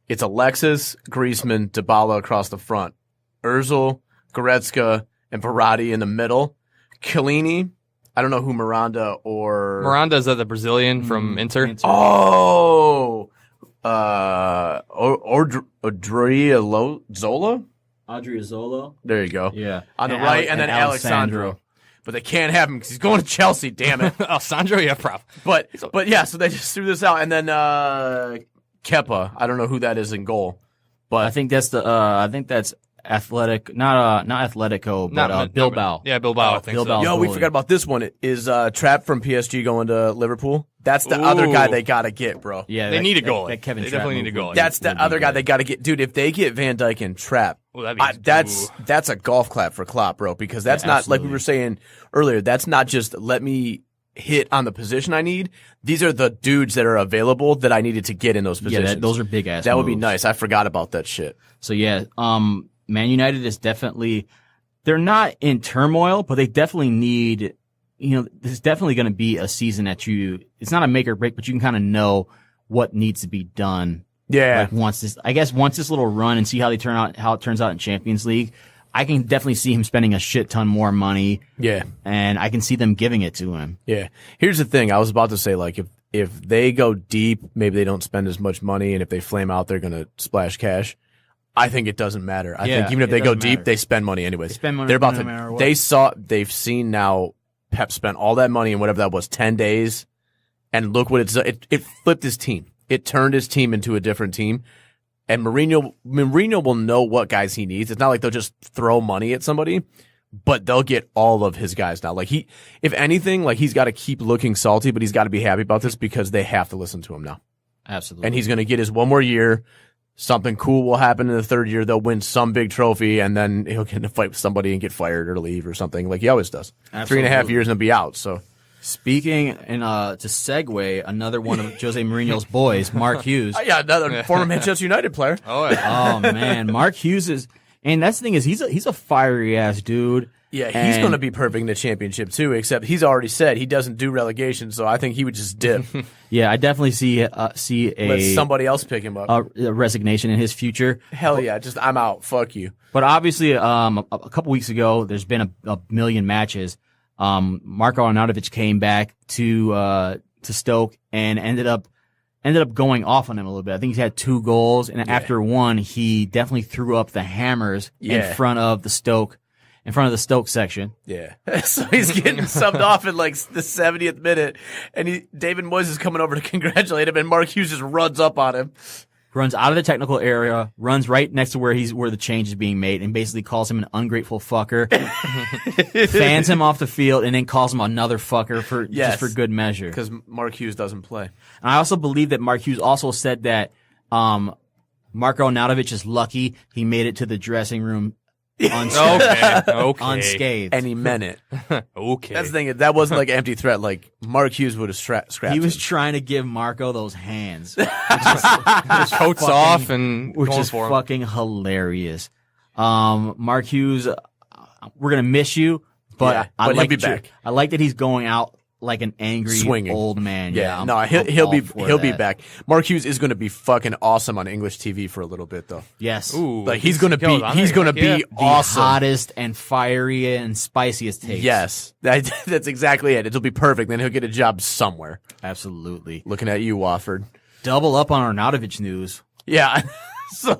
It's Alexis, Griezmann, Dybala across the front, Ozil, Goretzka, and Verratti in the middle. Chiellini, I don't know who Miranda or... Miranda is that the Brazilian from Inter? Oh! Odriozola? Adriozola. There you go. Yeah. On the right, and then Alexandro. But they can't have him because he's going to Chelsea, damn it. Alessandro, yeah, problem. But yeah, so they just threw this out. And then Kepa, I don't know who that is in goal. But I think that's Athletic, not Atletico, but Bilbao. Yeah, Bilbao, I think Bilbao. Yo, we forgot about this one. Is Trapp from PSG going to Liverpool? That's the other guy they got to get, bro. Yeah, they need a goalie. That Kevin they Trapp definitely need a goalie. That's the other guy they got to get. Dude, if they get Van Dijk and Trapp, that's a golf clap for Klopp, bro, because that's not, like we were saying earlier, that's not just let me hit on the position I need. These are the dudes that are available that I needed to get in those positions. Yeah, those are big ass. That would be nice. I forgot about that shit. So yeah, Man United is definitely, they're not in turmoil, but they definitely need, this is definitely going to be a season that it's not a make or break, but you can kind of know what needs to be done. Yeah. Like once this little run and see how it turns out in Champions League, I can definitely see him spending a shit ton more money. Yeah. And I can see them giving it to him. Yeah. Here's the thing. I was about to say, like, if they go deep, maybe they don't spend as much money, and if they flame out, they're going to splash cash. I think it doesn't matter. I think even if they go deep, they spend money anyways. They spend money. They're about no matter to. what. They've seen now. Pep spent all that money in whatever that was, 10 days, and look what it flipped his team. It turned his team into a different team, And Mourinho will know what guys he needs. It's not like they'll just throw money at somebody, but they'll get all of his guys now. Like if anything, like he's got to keep looking salty, but he's got to be happy about this because they have to listen to him now. Absolutely. And he's going to get his one more year. Something cool will happen in the third year. They'll win some big trophy, and then he'll get in a fight with somebody and get fired or leave or something like he always does. Absolutely. 3.5 years and be out. So. Speaking and to segue, another one of Jose Mourinho's boys, Mark Hughes. Yeah, another former Manchester United player. Oh, yeah. Oh man, Mark Hughes is, and that's the thing is he's a fiery ass dude. Yeah, he's And- going to be perfect in the championship too. Except he's already said he doesn't do relegation, so I think he would just dip. Yeah, I definitely see Let somebody else pick him up. a resignation in his future. Hell yeah, just I'm out. Fuck you. But obviously, a couple weeks ago, there's been a million matches. Marko Arnautovic came back to Stoke and ended up going off on him a little bit. I think he's had 2 goals, and after one, he definitely threw up the hammers in front of the Stoke section. Yeah. So he's getting subbed off in like the 70th minute, and David Moyes is coming over to congratulate him, and Mark Hughes just runs up on him. Runs out of the technical area, runs right next to where the change is being made, and basically calls him an ungrateful fucker. Fans him off the field, and then calls him another fucker just for good measure. Because Mark Hughes doesn't play. And I also believe that Mark Hughes also said that Marko Arnautovic is lucky he made it to the dressing room unscathed. Okay. Unscathed. And he meant it. Okay. That's the thing. That wasn't like an empty threat. Like Mark Hughes would have scrapped He was him. trying to give Marko those hands, His coat's off and which going is for him. fucking hilarious. Mark Hughes, we're gonna miss you, but Yeah, I but he'll like be that back. I like that he's going out like an angry Swinging. old man. Yeah, I'm he'll all be for be that. back. Mark Hughes is going to be fucking awesome on English TV for a little bit though. Yes. Ooh, Like he's going to goes be on he's there. going to Yeah. be The awesome. hottest and fiery and spiciest takes. Yes, that's exactly it. It'll be perfect. Then he'll get a job somewhere. Absolutely. Looking at you, Wofford. Double up on Arnautovic news. Yeah. So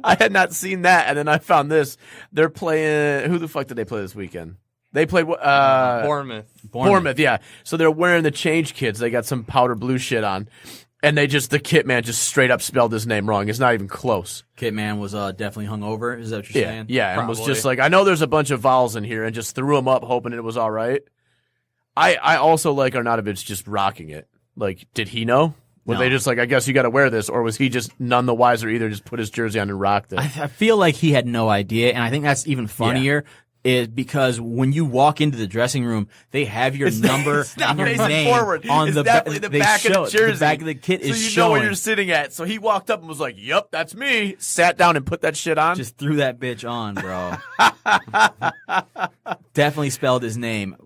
I had not seen that, and then I found this. They're playing. Who the fuck did they play this weekend? They played Bournemouth. Yeah. So they're wearing the change kits. They got some powder blue shit on, and the kit man just straight up spelled his name wrong. It's not even close. Kitman was definitely hungover. Is that what you're saying? Yeah, and was Probably. just like, I know there's a bunch of vowels in here, and just threw them up, hoping it was all right. I also like Arnautovic just rocking it. Like, did he know? Were No. they just like, I guess you got to wear this, or was he just none the wiser either? Just put his jersey on and rocked it. I feel like he had no idea, and I think that's even funnier. Is because when you walk into the dressing room, they have your number It's not and your facing name forward. on It's the definitely the they back show of it. the jersey. The back of the kit so is you showing. know where you're sitting at. So he walked up and was like, "Yep, that's me." Sat down and put that shit on. Just threw that bitch on, bro. Definitely spelled his name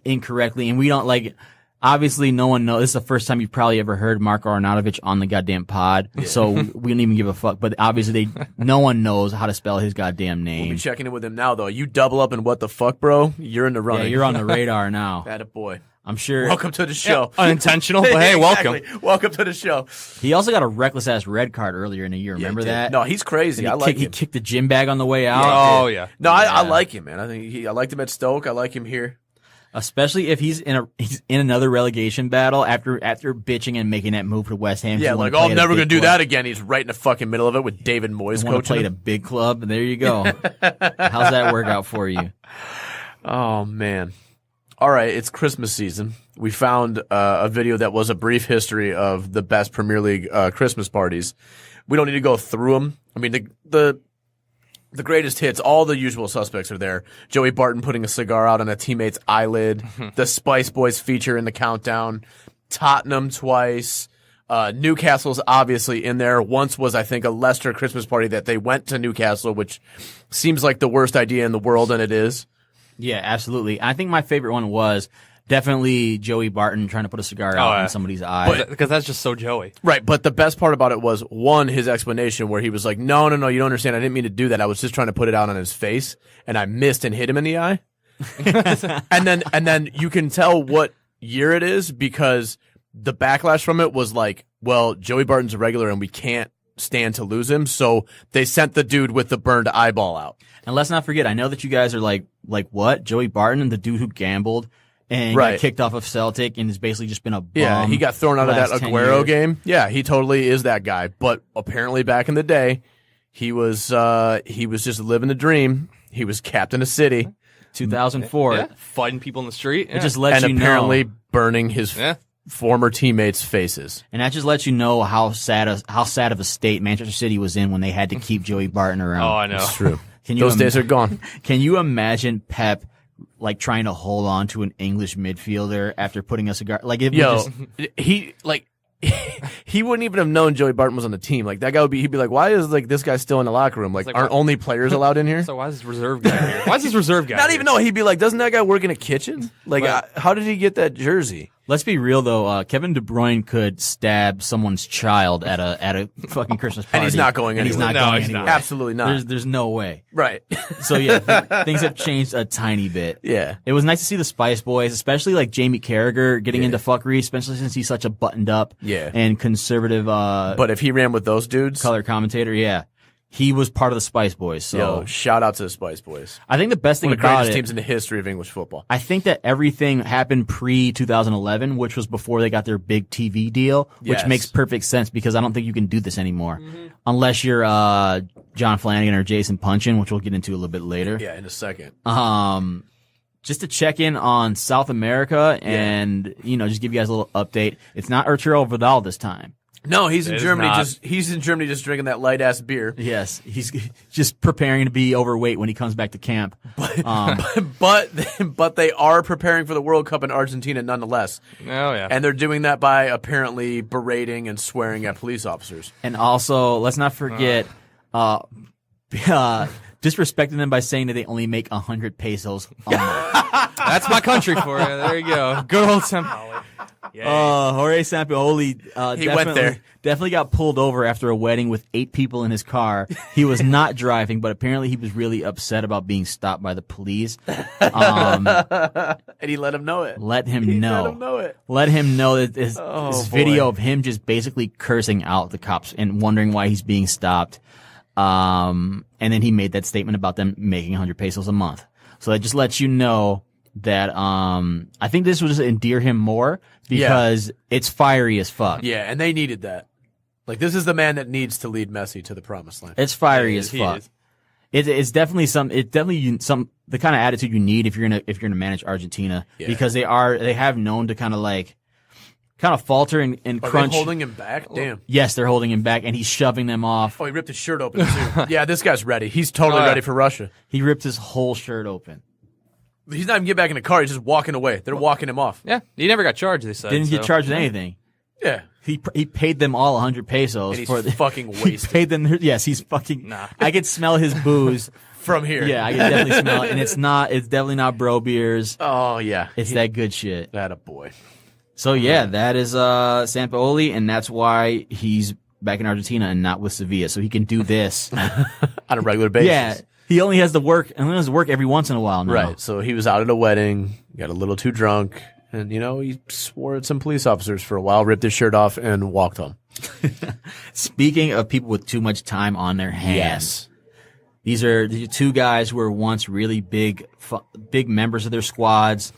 incorrectly, and we don't like. Obviously, no one knows. This is the first time you've probably ever heard Marko Arnautovic on the goddamn pod, so we don't even give a fuck. But obviously, no one knows how to spell his goddamn We'll be name. checking in with him now, though. You double up and what the fuck, bro? You're in the Yeah, running. you're on the radar now. Attaboy. I'm sure. Welcome to the show. Unintentional, but hey, welcome. Exactly. Welcome to the show. He also got a reckless ass red card earlier in the year. Remember he did. that? No, he's crazy. And I like he him. kicked the gym bag on the way out. Oh, yeah. No, I Yeah. like him, man. I think I liked him at Stoke. I like him here. Especially if he's in another relegation battle after bitching and making that move to West Ham. Yeah, like, oh, I'm never going to do that again. He's right in the fucking middle of it with David Moyes Want to coaching play at a him. big club? There you go. How's that work out for you? Oh, man. All right, it's Christmas season. We found a video that was a brief history of the best Premier League Christmas parties. We don't need to go through them. I mean, the greatest hits, all the usual suspects are there. Joey Barton putting a cigar out on a teammate's eyelid. The Spice Boys feature in the countdown. Tottenham twice. Newcastle's obviously in there. Once was, I think, a Leicester Christmas party that they went to Newcastle, which seems like the worst idea in the world, and it is. Yeah, absolutely. I think my favorite one was definitely Joey Barton trying to put a cigar out yeah. in somebody's eye. Because that's just so Joey. Right, but the best part about it was, one, his explanation where he was like, no, you don't understand. I didn't mean to do that. I was just trying to put it out on his face, and I missed and hit him in the eye. and then you can tell what year it is because the backlash from it was like, well, Joey Barton's a regular and we can't stand to lose him, so they sent the dude with the burned eyeball out. And let's not forget, I know that you guys are like what? Joey Barton and the dude who gambled and Right. got kicked off of Celtic and has basically just been a bum. Yeah, he got thrown out of that last 10 Aguero years. game. Yeah, he totally is that guy. But apparently back in the day, he was just living the dream. He was captain of City 2004. Yeah, fighting people in the street. It just lets and you apparently know. burning his Yeah. former teammates' faces. And that just lets you know how sad of a state Manchester City was in when they had to keep Joey Barton around. Oh, I know. It's true. Can you Those days are gone. Can you imagine Pep like trying to hold on to an English midfielder after putting a cigar? Like if we Yo, just, he wouldn't even have known Joey Barton was on the team. Like that guy he'd be like, why is like this guy still in the locker room? Like, like, aren't what? only players allowed in here? So why is this reserve guy here? Why is this reserve guy Not here? even know. He'd be like, doesn't that guy work in a kitchen? Like, how did he get that jersey? let's be real though, Kevin De Bruyne could stab someone's child at a fucking Christmas party. And he's not going and anywhere. He's not No, going he's not. anywhere. Absolutely not. There's no way. Right. So yeah, things have changed a tiny bit. Yeah. It was nice to see the Spice Boys, especially like Jamie Carragher getting into fuckery, especially since he's such a buttoned up and conservative But if he ran with those dudes, color commentator, yeah. He was part of the Spice Boys. So yo, shout out to the Spice Boys. I think the best thing One of the about greatest it, teams in the history of English football. I think that everything happened pre-2011, which was before they got their big TV deal, which Yes. makes perfect sense because I don't think you can do this anymore. Unless you're John Flanagan or Jason Punchin, which we'll get into a little bit later. Yeah, in a second. Just to check in on South America and, just give you guys a little update. It's not Arturo Vidal this time. No, he's in It is Germany. not. He's in Germany just drinking that light ass beer. Yes, he's just preparing to be overweight when he comes back to camp. But they are preparing for the World Cup in Argentina nonetheless. Oh, yeah. And they're doing that by apparently berating and swearing at police officers. And also, let's not forget, disrespecting them by saying that they only make 100 pesos a month. That's my country for you. There you go. Good old Sampaoli. Jorge Sampaoli He went there. definitely got pulled over after a wedding with 8 people in his car. He was not driving, but apparently he was really upset about being stopped by the police. And he let him know it. Let him know. Let him know it. Let him know that this boy. video of him just basically cursing out the cops and wondering why he's being stopped. And then he made that statement about them making 100 pesos a month. So that just lets you know that I think this would just endear him more because it's fiery as fuck. Yeah, and they needed that. Like, this is the man that needs to lead Messi to the promised land. It's fiery as He fuck. is. It's definitely the kind of attitude you need if you're gonna manage Argentina because they have known to kind of falter and Are crunch. they holding him back? Damn. Yes, they're holding him back, and he's shoving them off. Oh, he ripped his shirt open, too. Yeah, this guy's ready. He's totally ready for Russia. He ripped his whole shirt open. He's not even getting back in the car. He's just walking away. They're walking him off. Yeah, he never got charged, they said. Didn't get so. charged with anything. Yeah. He paid them all 100 pesos And he's for the fucking He wasted. paid them. Yes, he's fucking. Nah. I could smell his booze. From here. Yeah, I can definitely smell it, and it's definitely not bro beers. Oh, yeah. It's that good shit. That a boy. So yeah, that is Sampaoli, and that's why he's back in Argentina and not with Sevilla, so he can do this. On a regular basis. Yeah, he only has to work every once in a while now. Right. So he was out at a wedding, got a little too drunk, and, he swore at some police officers for a while, ripped his shirt off, and walked home. Speaking of people with too much time on their hands. These are the 2 guys who were once really big members of their squads,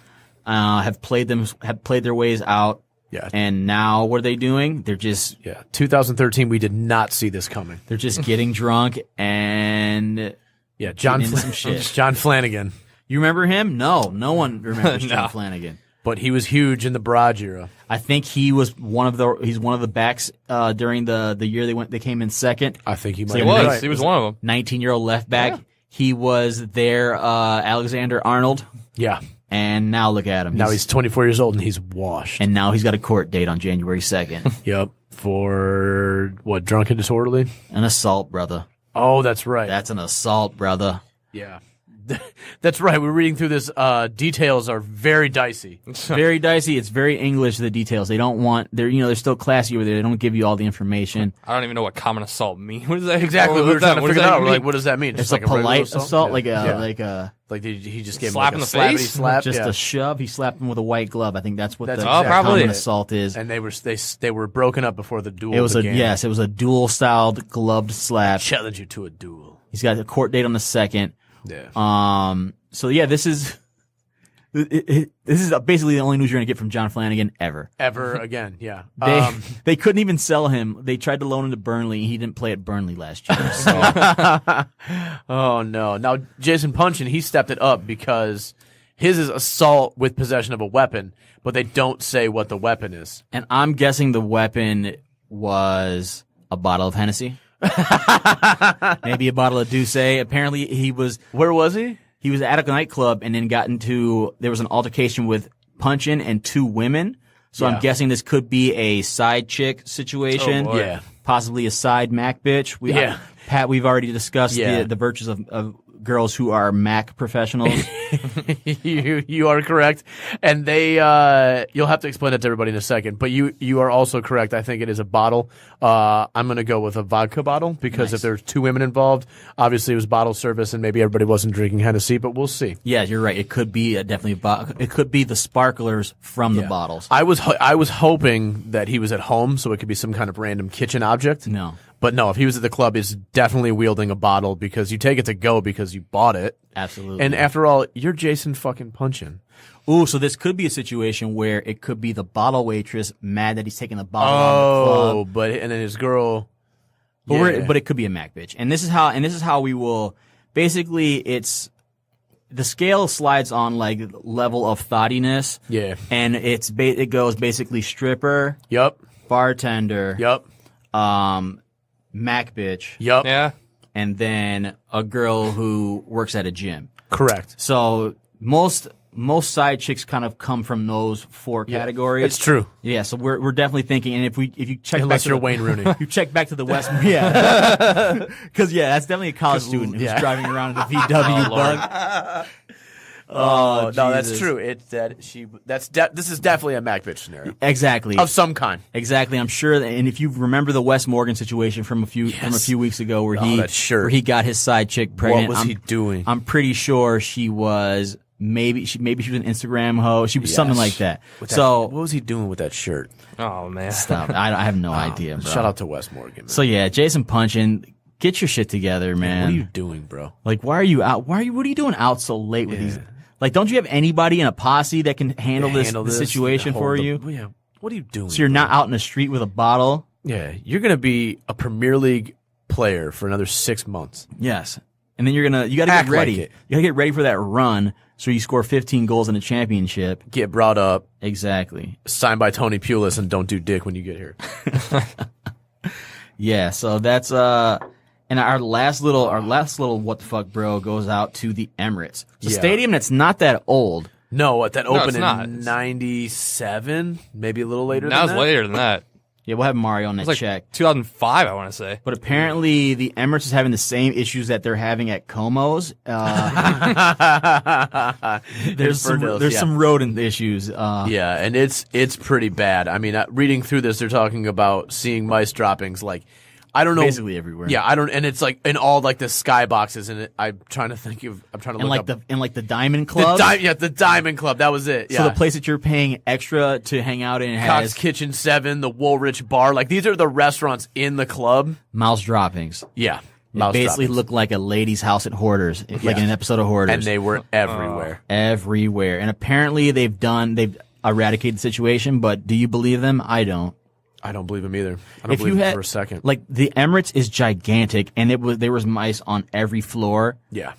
have played their ways out. Yeah. And now what are they doing? They're just 2013, we did not see this coming. they're just getting drunk and Yeah, John into some shit. John Flanagan. you remember him? No one remembers No. John Flanagan. But he was huge in the Broad era. I think he's one of the backs during the year they came in second. I think he might So He be was. right. He was one of them. 19-year-old left back. Yeah. He was their Alexander Arnold, Yeah. and now look at him. Now he's 24 years old and he's washed. and now he's got a court date on January 2nd. Yep. For what? Drunk and disorderly? An assault, brother. Oh, that's right. That's an assault, brother. Yeah. That's right. We're reading through this. Details are very dicey. Very dicey. It's very English, the details. They don't want, they're still classy over there. They don't give you all the information. I don't even know what common assault means. What does that Exactly. What We were does trying to what does figure that that out. We're mean? like, what does that mean? It's Just a like regular polite assault, Yeah. like he just gave him Slap like in a the slappity face? slap. just yeah. a shove. He slapped him with a white glove. I think that's what That's the exactly probably common it. assault is. And they were broken up before the duel It was began. it was a dual styled gloved slap. Challenge you to a duel. He's got a court date on the 2nd. Yeah. So yeah, this is this is basically the only news you're going to get from John Flanagan ever. Ever again, yeah. They couldn't even sell him. They tried to loan him to Burnley. He didn't play at Burnley last year. So. Oh, no. Now, Jason Punchin, he stepped it up because his is assault with possession of a weapon, but they don't say what the weapon is. And I'm guessing the weapon was a bottle of Hennessy. Maybe a bottle of Douce. Apparently he was... Where was he? He was at a nightclub and then there was an altercation with Punchin and 2 women. So I'm guessing this could be a side chick situation. Oh, boy. Yeah. Possibly a side Mac bitch. Pat, we've already discussed the virtues of girls who are Mac professionals. You are correct. And they, you'll have to explain it to everybody in a second, but you are also correct. I think it is a bottle. I'm going to go with a vodka bottle because if there's 2 women involved, obviously it was bottle service and maybe everybody wasn't drinking Hennessy, but we'll see. Yeah, you're right. It could be definitely it could be the sparklers from the bottles. I was hoping that he was at home, so it could be some kind of random kitchen object. No. But no, if he was at the club, he's definitely wielding a bottle because you take it to go because you bought it. Absolutely. And after all, you're Jason fucking Punchin. Ooh, so this could be a situation where it could be the bottle waitress mad that he's taking the bottle on the club. But and then his girl. But it could be a Mac bitch. And this is how we will basically it's the scale slides on like level of thottiness. Yeah. And it goes basically stripper, Yup. bartender, Yup. Mac bitch, Yup. Yeah. and then a girl who works at a gym. Correct. So most side chicks kind of come from those 4 categories. It's true. Yeah, so we're definitely thinking, and if you check Unless back to you're the, Wayne Rooney. you check back to the West, because that's definitely a college student who's driving around in the VW bug. Oh, no, that's Jesus. true. It's that this is definitely a Mac bitch scenario Exactly. of some kind. Exactly, I'm sure. And if you remember the Wes Morgan situation from a few weeks ago, where he got his side chick pregnant, What was he doing? I'm pretty sure she was maybe she was an Instagram hoe. She was something like that. What was he doing with that shirt? Oh man. Stop. I have no idea, bro. Shout out to Wes Morgan. Man. So yeah, Jason Punchin, get your shit together, man. What are you doing, bro? Like, why are you out? What are you doing out so late with these? Like, don't you have anybody in a posse that can handle the situation for you? Yeah. What are you doing? So you're not out in the street with a bottle? Yeah, you're gonna be a Premier League player for another 6 months. Yes. And then you gotta get ready. Like it. You gotta get ready for that run so you score 15 goals in a championship. Get brought up, Exactly. signed by Tony Pulis, and don't do dick when you get here. Yeah, so that's and our last little what the fuck bro goes out to the Emirates. It's a stadium that's not that old. No, that opened it's not. in 97, maybe a little later That than was that. later than that. Yeah, we'll have Mario on that It was check. like 2005, I want to say. But apparently the Emirates is having the same issues that they're having at Como's. There's some rodent issues. Yeah, and it's pretty bad. I mean, reading through this, they're talking about seeing mice droppings. Like, I don't know, basically everywhere. Yeah, I don't, and it's like in all like the sky boxes, and I'm trying to look up And like the Diamond Club. the Diamond Club. That was it. Yeah. So the place that you're paying extra to hang out in Cox has Kitchen 7, the Woolrich Bar. Like, these are the restaurants in the club. mouse droppings. Yeah. It basically looked like a lady's house at Hoarders, like in an episode of Hoarders. And they were everywhere. Everywhere. And apparently they've eradicated the situation, but do you believe them? I don't. I don't believe him either. I don't believe him for a second. Like, the Emirates is gigantic, and there was mice on every floor. Yeah.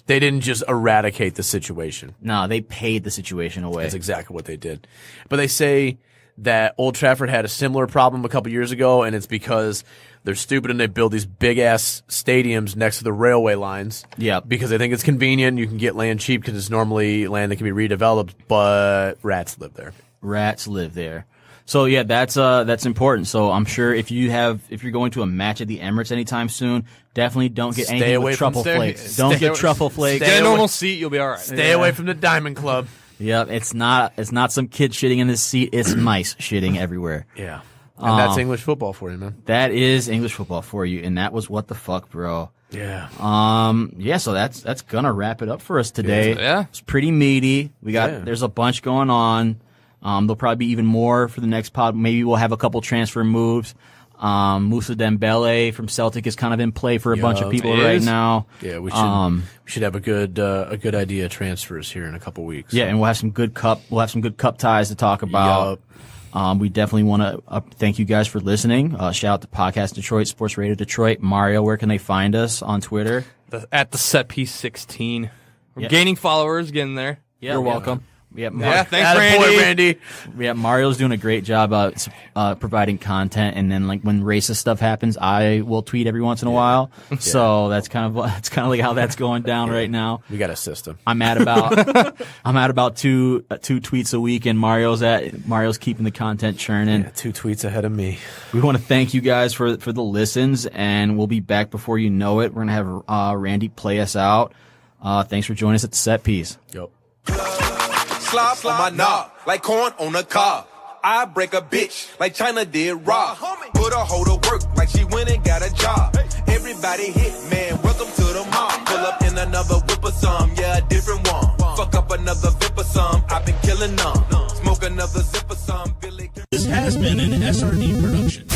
They didn't just eradicate the situation. No, they paid the situation away. That's exactly what they did. But they say that Old Trafford had a similar problem a couple years ago, and it's because they're stupid and they build these big-ass stadiums next to the railway lines. Yeah. Because they think it's convenient. You can get land cheap because it's normally land that can be redeveloped, but rats live there. Rats live there. So yeah, that's important. So I'm sure if you're going to a match at the Emirates anytime soon, definitely don't get anything away with from truffle flakes. Don't get truffle flakes. Get a normal seat, you'll be all right. Stay away from the Diamond Club. Yep, it's not some kid shitting in this seat. It's mice shitting everywhere. Yeah. And that's English football for you, man. That is English football for you, and that was what the fuck, bro. Yeah. Yeah, so that's gonna wrap it up for us today. Yeah. It's pretty meaty. There's a bunch going on. There'll probably be even more for the next pod. Maybe we'll have a couple transfer moves. Moussa Dembele from Celtic is kind of in play for a bunch of people He right is. now. Yeah, we should have a good idea of transfers here in a couple weeks. Yeah, and we'll have some good cup ties to talk about. We definitely want to thank you guys for listening. Shout out to Podcast Detroit, Sports Radio Detroit. Mario, where can they find us on Twitter? At the set piece 16. We're gaining followers, getting there. Yeah, You're yeah. welcome. Yeah, Thanks, Randy. Randy. Yeah, Mario's doing a great job providing content, and then like when racist stuff happens, I will tweet every once in a while. So that's kind of like how that's going down right now. We got a system. I'm at about two tweets a week, and Mario's keeping the content churning. Yeah, 2 tweets ahead of me. We want to thank you guys for the listens, and we'll be back before you know it. We're gonna have Randy play us out. Thanks for joining us at the set piece. Yep. Slop on my knob, like corn on a cob. I break a bitch, like China did Rob. Put her hoe to work, like she went and got a job. Everybody hit, man, welcome to the mob. Pull up in another whip or some, yeah, a different one. Fuck up another vip or some, I've been killing them. Smoke another zip or some, Billy. This has been an SRD production.